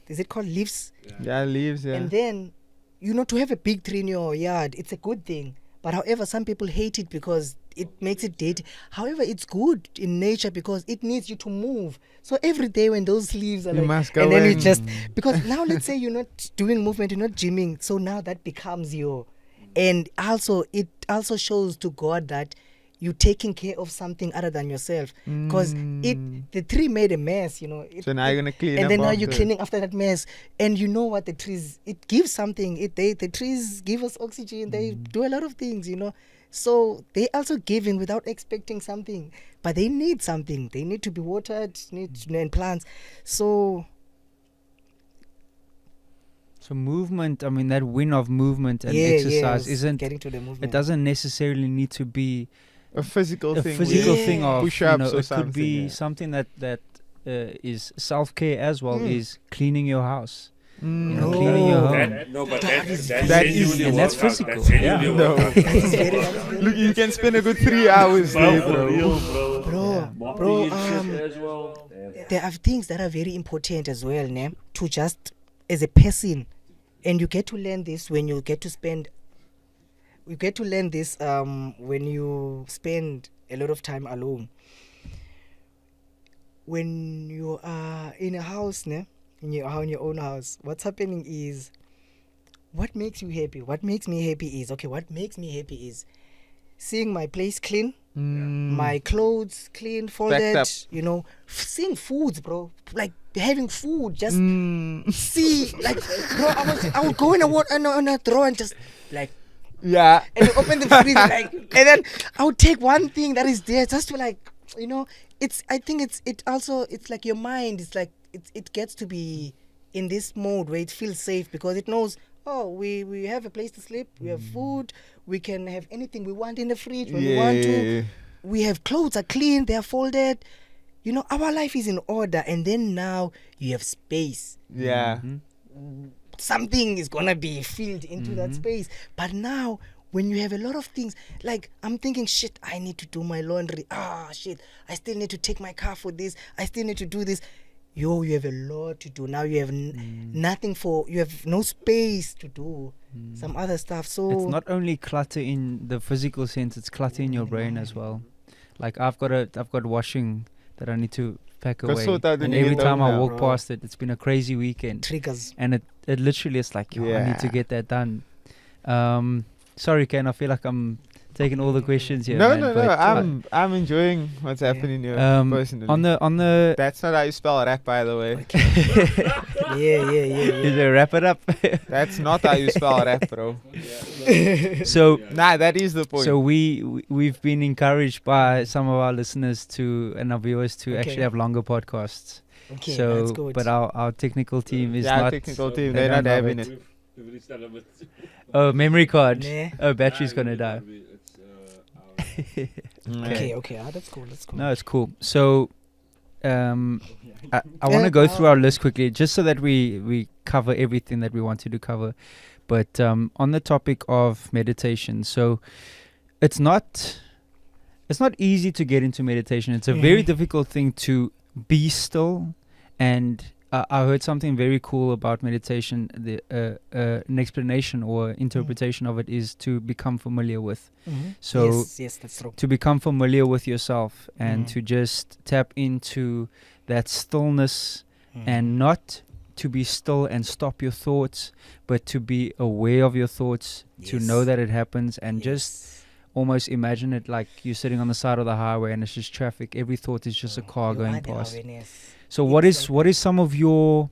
is it called leaves? Yeah, leaves, yeah. And then, you know, to have a big tree in your yard, it's a good thing. But however, some people hate it because it makes it dead. However, it's good in nature because it needs you to move. So every day when those leaves are You like, must go and then you in. just, because now let's say you're not doing movement, you're not gymming. So now that becomes your, and also it also shows to God that you're taking care of something other than yourself. Because the tree made a mess, you know. So now you're gonna clean and up then now after you're it. cleaning after that mess. And you know what, the trees, it gives something. The trees give us oxygen. They do a lot of things, you know. So they also giving without expecting something, but they need something. They need to be watered, and plants. So movement, I mean, that win of movement and yeah, exercise yes, isn't, getting to the movement. it doesn't necessarily need to be A physical a thing. physical Yeah. thing of, Push-ups you know, or it could be something, yeah. something that is self-care as well, is cleaning your house. You know, No. cleaning your home. That is easy. And that's physical, yeah. No. Look, you can spend a good 3 hours there, bro. Bro, there are things that are very important as well, ne? To just, as a person, and you get to learn this when you get to spend, when you spend a lot of time alone. When you are in a house, ne? In your own house, what's happening is, what makes you happy? What makes me happy is seeing my place clean, my clothes clean, folded, up. you know, seeing foods, bro, like having food, just see, like, bro, I would go in a drawer and just, like, Yeah. and open the freezer, like, and then I would take one thing that is there just to, like, you know, I think it's like your mind, it's like, it gets to be in this mode where it feels safe because it knows, oh, we have a place to sleep, we have food, we can have anything we want in the fridge when we want to. We have clothes are clean, they are folded, you know, our life is in order, and then now you have space. Yeah. Something is gonna be filled into that space. But now, when you have a lot of things, like I'm thinking, shit, I need to do my laundry. Shit, I still need to take my car for this. I still need to do this. You have a lot to do. Now you have nothing you have no space to do some other stuff. So It's not only clutter in the physical sense, it's clutter in your brain as well. Like I've got washing that I need to pack Go away. sort out the And new every time I now. walk past it, it's been a crazy weekend. triggers. And it literally is like, yo, I need to Yeah. get that done. Sorry, Ken, I feel like I'm taking all the questions here. No, man, no, but, no. I'm enjoying what's happening here personally. on the That's not how you spell rap, by the way. Yeah. Did I wrap it up? That's not how you spell rap, bro. So Nah, that is the point. So we've been encouraged by some of our listeners and our viewers to actually have longer podcasts. Okay, So, that's good. but our technical team is yeah, not. technical team, they they're not don't love having it. it. We've reached that limit. Oh, memory card. Nah. Oh, battery's gonna die. Okay. That's cool. No, it's cool. So, I want to go through our list quickly, just so that we cover everything that we wanted to cover. But on the topic of meditation, so it's not easy to get into meditation. It's a very difficult thing to be still. And I heard something very cool about meditation. An explanation or interpretation of it is to become familiar with. So yes, that's true. to become familiar with yourself and to just tap into that stillness and not to be still and stop your thoughts, but to be aware of your thoughts, to know that it happens, and just almost imagine it like you're sitting on the side of the highway and it's just traffic. Every thought is just a car going past. So what is some of your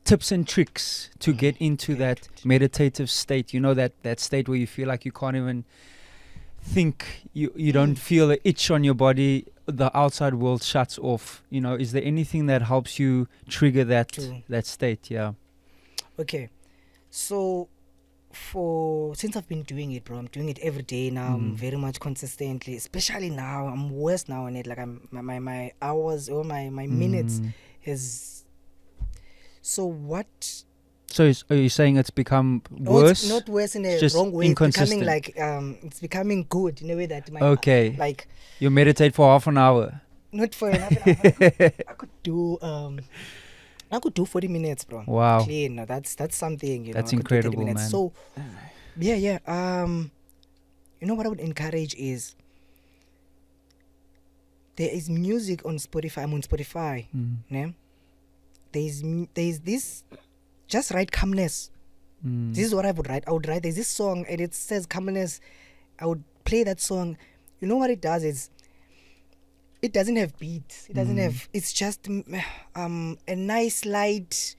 tips and tricks to get into that meditative state? You know, that state where you feel like you can't even think, you don't feel an itch on your body, the outside world shuts off. You know, is there anything that helps you trigger that state? Yeah. Okay, so since I've been doing it, bro, I'm doing it every day now. I'm very much consistently, especially now. I'm worse now on it. Like my hours or my minutes is. So what? So are you saying it's become worse? It's not worse in a just wrong way. It's inconsistent. becoming like it's becoming good in a way that Okay. like You meditate for half an hour. not for another hour. I could do 40 minutes, bro. Wow. Clean. Now, that's something. You That's know, I could do 30 incredible, minutes. man. So, yeah. You know what I would encourage is there is music on Spotify. I'm on Spotify. Yeah? There's this. Just write calmness. This is what I would write. I would write. There's this song and it says calmness. I would play that song. You know what it does is. It doesn't have beats. It doesn't have. It's just a nice light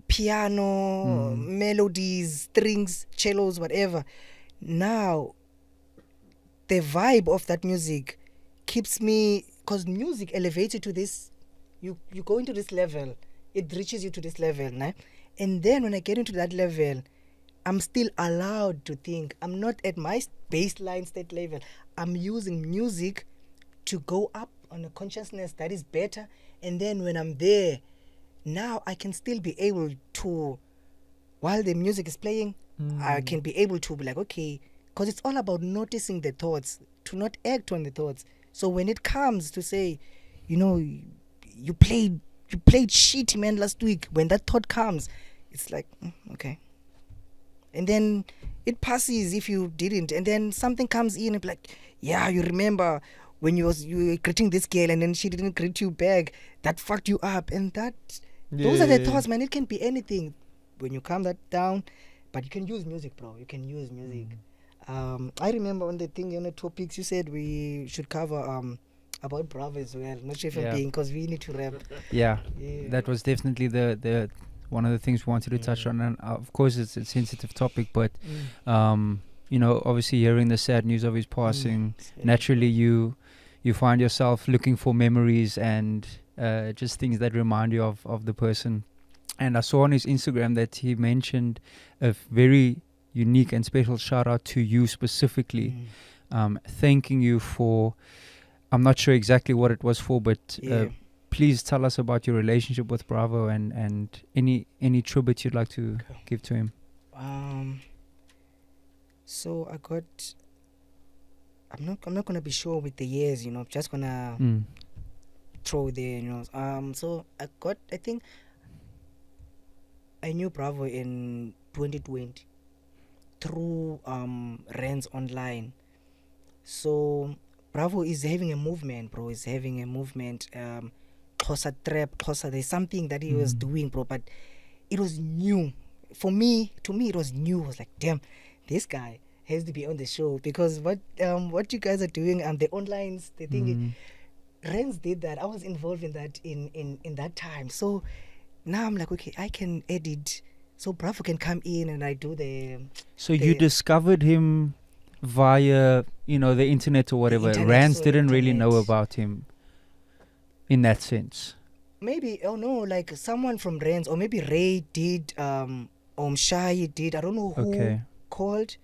piano, melodies, strings, cellos, whatever. Now, the vibe of that music keeps me, because music elevates you to this. You go into this level. It reaches you to this level, nah? And then when I get into that level, I'm still allowed to think. I'm not at my baseline state level. I'm using music to go up on a consciousness that is better. And then when I'm there, now I can still be able to, while the music is playing, I can be able to be like, okay, because it's all about noticing the thoughts, to not act on the thoughts. So when it comes to say, you know, you played shit, man, last week, when that thought comes, it's like, okay. And then it passes if you didn't. And then something comes in and be like, yeah, you remember when you were greeting this girl and then she didn't greet you back, that fucked you up. And those are the thoughts, man. It can be anything when you calm that down. But you can use music, bro. You can use music. I remember on the topics you said we should cover about Bravo as well. Not sure if I'm being, because we need to rap. Yeah, that was definitely the one of the things we wanted to touch on. And of course, it's a sensitive topic, but you know, obviously hearing the sad news of his passing, naturally you find yourself looking for memories and just things that remind you of the person. And I saw on his Instagram that he mentioned a very unique and special shout out to you specifically, thanking you for I'm not sure exactly what it was for, but Yeah. please tell us about your relationship with Bravo and any tribute you'd like to Okay. give to him. So I got. I'm not gonna be sure with the years. I'm just gonna Mm. throw there. So I think I knew Bravo in 2020 through Rands online. So Bravo is having a movement, bro. Is having a movement. Xhosa trap, Xhosa. There's something that he was doing, bro. But it was new for me. To me, it was new. I was like, damn, this guy has to be on the show because what you guys are doing and the onlines, the thing. Renz did that. I was involved in that in that time. So now I'm like, okay, I can edit. So Bravo can come in and I do the. So you discovered him via, the internet or whatever. internet, Rands so didn't really know internet. about him in that sense. Maybe like someone from Renz or maybe Ray did. Shai did. I don't know who Okay. called.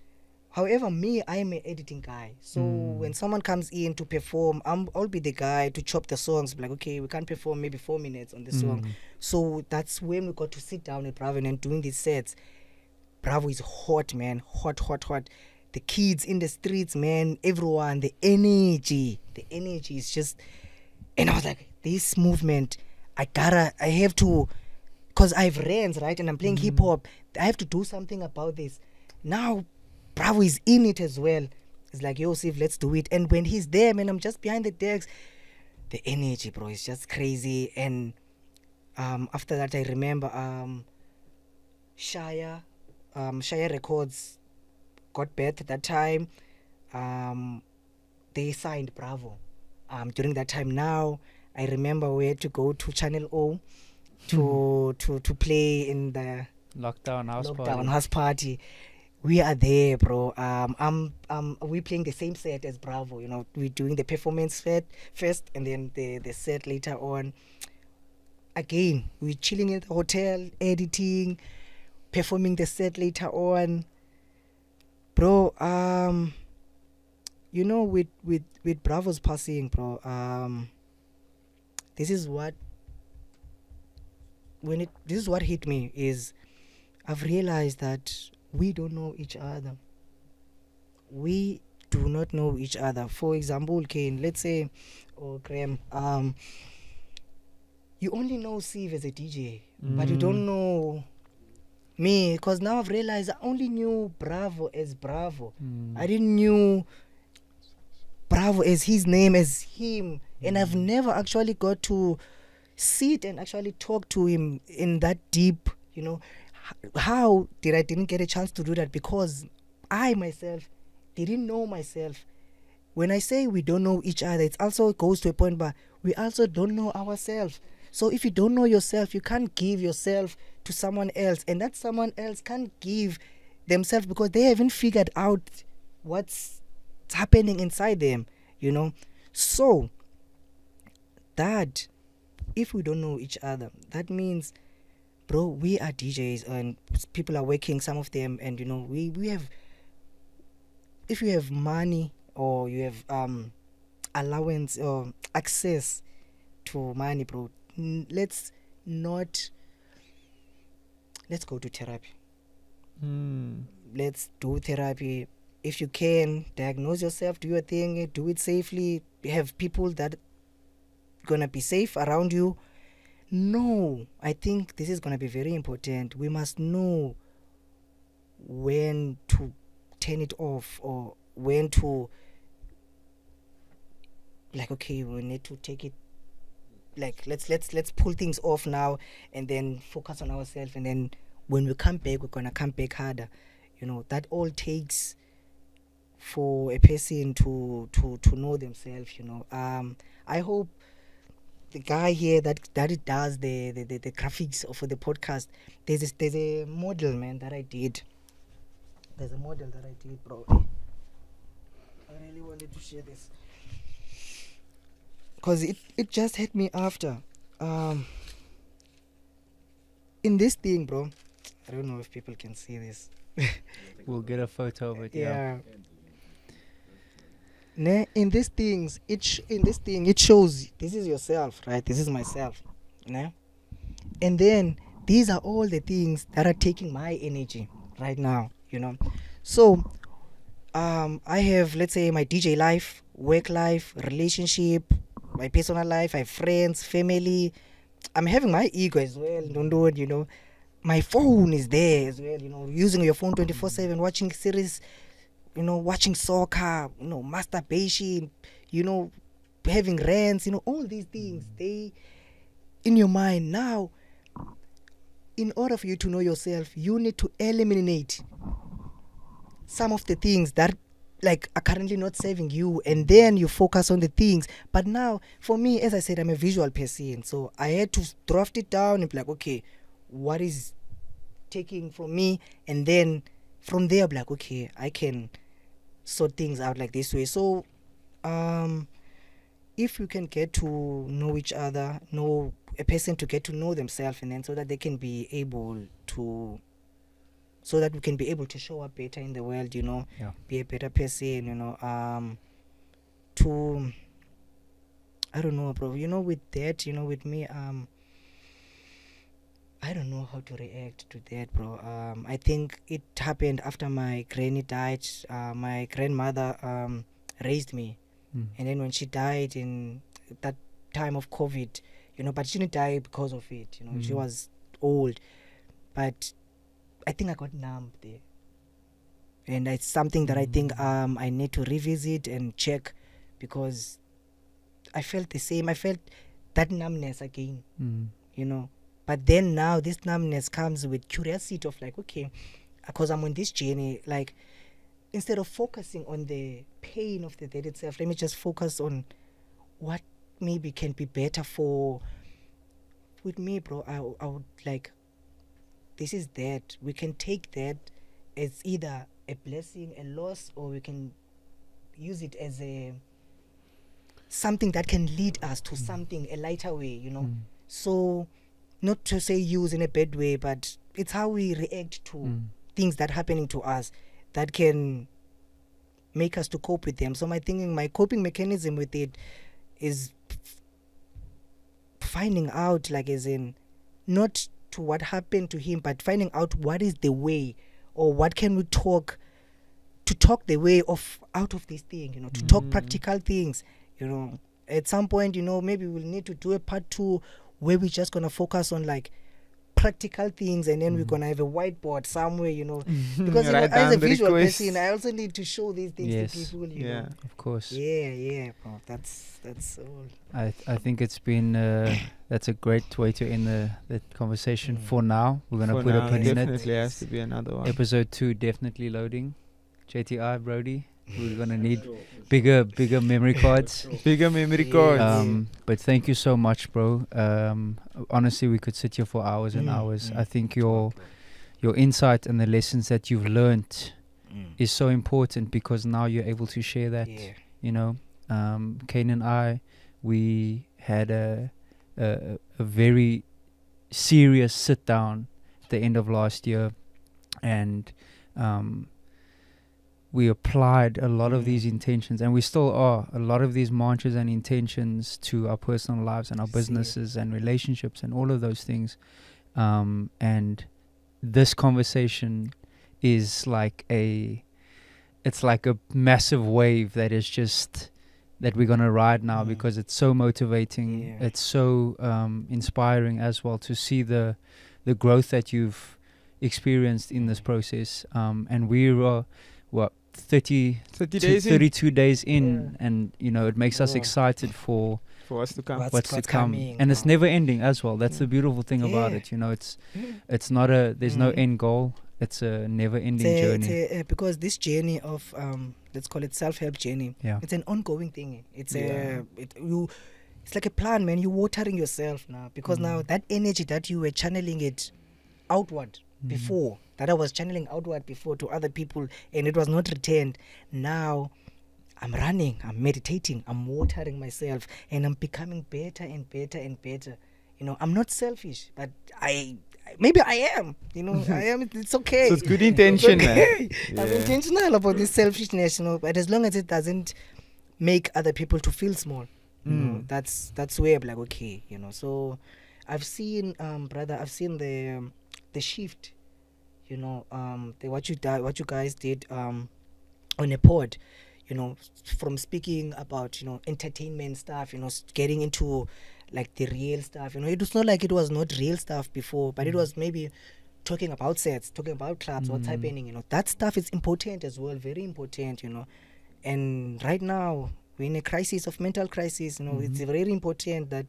However, me, I am an editing guy. So when someone comes in to perform, I'll be the guy to chop the songs. Like, okay, we can't perform maybe 4 minutes on the song. So that's when we got to sit down with Bravo and doing these sets. Bravo is hot, man. Hot, hot, hot. The kids in the streets, man. Everyone, the energy is just. And I was like, this movement, I have to, because I have Rands, right? And I'm playing hip hop. I have to do something about this. Now, Bravo is in it as well. It's like, yo, Seavhe, let's do it. And when he's there, man, I'm just behind the decks. The energy, bro, is just crazy. And after that, I remember Shire Records got birthed at that time. They signed Bravo. During that time, now I remember we had to go to Channel O to play in the Lockdown lockdown house party. We are there, bro. We playing the same set as Bravo. We're doing the performance set first, and then the set later on. Again, we're chilling at the hotel, editing, performing the set later on, bro. With Bravo's passing, bro. This is what hit me is I've realized that we don't know each other. We do not know each other. For example, Kane, let's say, or Graham, you only know Seavhe as a DJ, but you don't know me, because now I've realized I only knew Bravo as Bravo. I didn't knew Bravo as his name, as him, and I've never actually got to sit and actually talk to him in that deep, How didn't get a chance to do that? Because I myself didn't know myself. When I say we don't know each other, it also goes to a point but we also don't know ourselves. So if you don't know yourself, you can't give yourself to someone else, and that someone else can't give themselves because they haven't figured out what's happening inside them, So that if we don't know each other, that means, bro, we are DJs and people are working, some of them, and we have, if you have money or you have allowance or access to money, bro, let's go to therapy. Let's do therapy. If you can, diagnose yourself, do your thing, do it safely, have people that gonna be safe around you. No, I think this is gonna be very important. We must know when to turn it off or when to, like, okay, we need to take it, like, let's pull things off now and then focus on ourselves, and then when we come back, we're gonna come back harder. That all takes for a person to know themselves. I hope the guy here that it does the graphics for the podcast, there's a model, man, that I did. There's a model that I did, bro. I really wanted to share this because it just hit me after in this thing, bro. I don't know if people can see this. We'll get a photo of it. Yeah. In these things, in this thing, it shows this is yourself, right? This is myself, ne? And then these are all the things that are taking my energy right now, So, I have, let's say, my DJ life, work life, relationship, my personal life. I have friends, family. I'm having my ego as well. Don't do it, My phone is there as well, using your phone 24/7, watching series, watching soccer, masturbation, having rants, all these things, they in your mind. Now, in order for you to know yourself, you need to eliminate some of the things that are currently not serving you, and then you focus on the things. But now, for me, as I said, I'm a visual person, so I had to draft it down and be like, okay, what is taking from me? And then from there, be like, okay, I can sort things out like this way. So if you can get to know each other, know a person to get to know themselves, and then so that they can be able to, so that we can be able to show up better in the world, be a better person, to, I don't know, bro, with that, with me, I don't know how to react to that, bro. I think it happened after my granny died. My grandmother raised me, and then when she died in that time of COVID, but she didn't die because of it. She was old, but I think I got numb there, and it's something that I think I need to revisit and check, because I felt the same. I felt that numbness again, But then now this numbness comes with curiosity of like, okay, because I'm on this journey, like, instead of focusing on the pain of the death itself, let me just focus on what maybe can be better with me, bro. I would like, this is that. We can take that as either a blessing, a loss, or we can use it as something that can lead us to something, a lighter way, So, not to say use in a bad way, but it's how we react to things that are happening to us that can make us to cope with them. So my coping mechanism with it is finding out, like, as in, not to what happened to him, but finding out what is the way, or what can we talk the way of out of this thing, to talk practical things, At some point, maybe we'll need to do a part 2 where we're just going to focus on like practical things, and then we're going to have a whiteboard somewhere, because as a visual person, I also need to show these things to people, know. Of course. Yeah, bro. That's all. I think it's been that's a great way to end the conversation for now. We're going to put a pin in it. Definitely has to be another one. Episode 2 definitely loading. JTI, Brody. We're gonna need bigger memory cards. Bigger memory cards. But thank you so much, bro. Honestly, we could sit here for hours and hours. I think your insight and the lessons that you've learned is so important, because now you're able to share that. Kane and I, we had a very serious sit down at the end of last year, and we applied a lot of these intentions, and we still are, a lot of these mantras and intentions to our personal lives and our businesses and relationships and all of those things. And this conversation is like it's like a massive wave that is just, that we're going to ride now, because it's so motivating. It's so inspiring as well to see the growth that you've experienced in this process. And we were, 32 days in, and it makes us excited for us to come, what's to come, and it's never ending as well. That's the beautiful thing about it. It's not there's no end goal. It's a never ending journey. Because this journey of let's call it self-help journey, it's an ongoing thing. It's it's like a plan, man. You're watering yourself now, because now that energy that you were channeling it outward before, that I was channeling outward before to other people, and it was not returned. Now I'm running, I'm meditating, I'm watering myself, and I'm becoming better and better and better. I'm not selfish, but maybe I am. I am. It's okay. So it's good intention, it's okay. man. I'm intentional about this selfishness, but as long as it doesn't make other people to feel small. You know, Mm. that's where I'm like, okay, you know. So I've seen, brother, I've seen the shift, you know, what you guys did on a pod, you know, from speaking about, you know, entertainment stuff, you know, getting into like the real stuff. You know, it was not like it was not real stuff before, but it was maybe talking about sets, talking about clubs, what's happening. You know, that stuff is important as well, very important. You know, and right now we're in a crisis of mental crisis. You know, it's very important that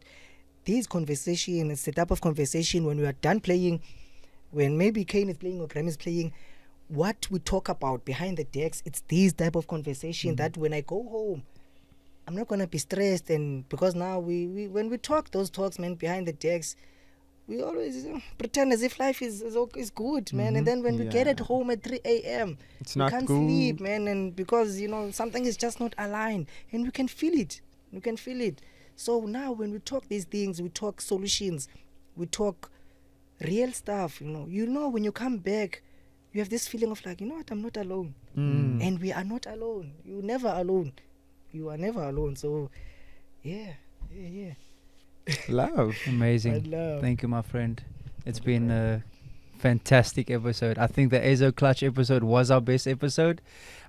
this conversation, it's the type of conversation when we are done playing, when maybe Kane is playing or Graham is playing, what we talk about behind the decks, it's this type of conversation that when I go home, I'm not gonna be stressed. And because now we when we talk those talks, man, behind the decks, we always pretend as if life is good, man. And then when we get at Yeah. home at 3 a.m., It's we not can't good. sleep, man. And because, you know, something is just not aligned, and we can feel it. We can feel it. So now when we talk these things, we talk solutions, we talk real stuff. You know, when you come back, you have this feeling of like, you know what, I'm not alone. And we are not alone. You're never alone. You are never alone. So yeah. Love. Amazing. love. Thank you, my friend. It's been a fantastic episode. I think the Azo Clutch episode was our best episode.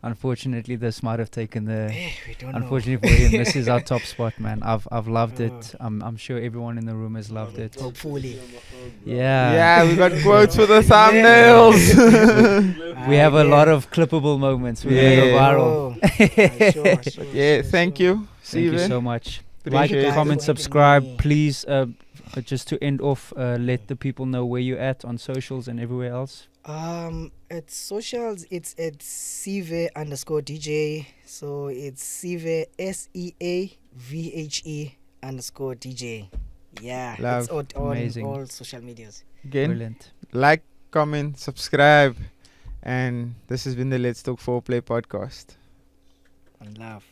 Unfortunately, this might have taken the. We don't Unfortunately for him, this is our top spot, man. I've loved it. I'm sure everyone in the room has loved it. know. Hopefully. Yeah. Yeah, we got quotes for the thumbnails. We have a lot of clippable moments. We're gonna go Yeah. viral. Sure, Yeah, thank you. Thank you Seavhe. so much. Appreciate Like, it. comment, for having subscribe, me. please. Just to end off, let the people know where you're at on socials and everywhere else. It's socials. It's at Seavhe_DJ. So it's Seavhe SEAVHE_DJ. Yeah, Love. it's on Amazing. all social medias. Again, Brilliant. like, comment, subscribe. And this has been the Let's Talk Foreplay podcast. And love.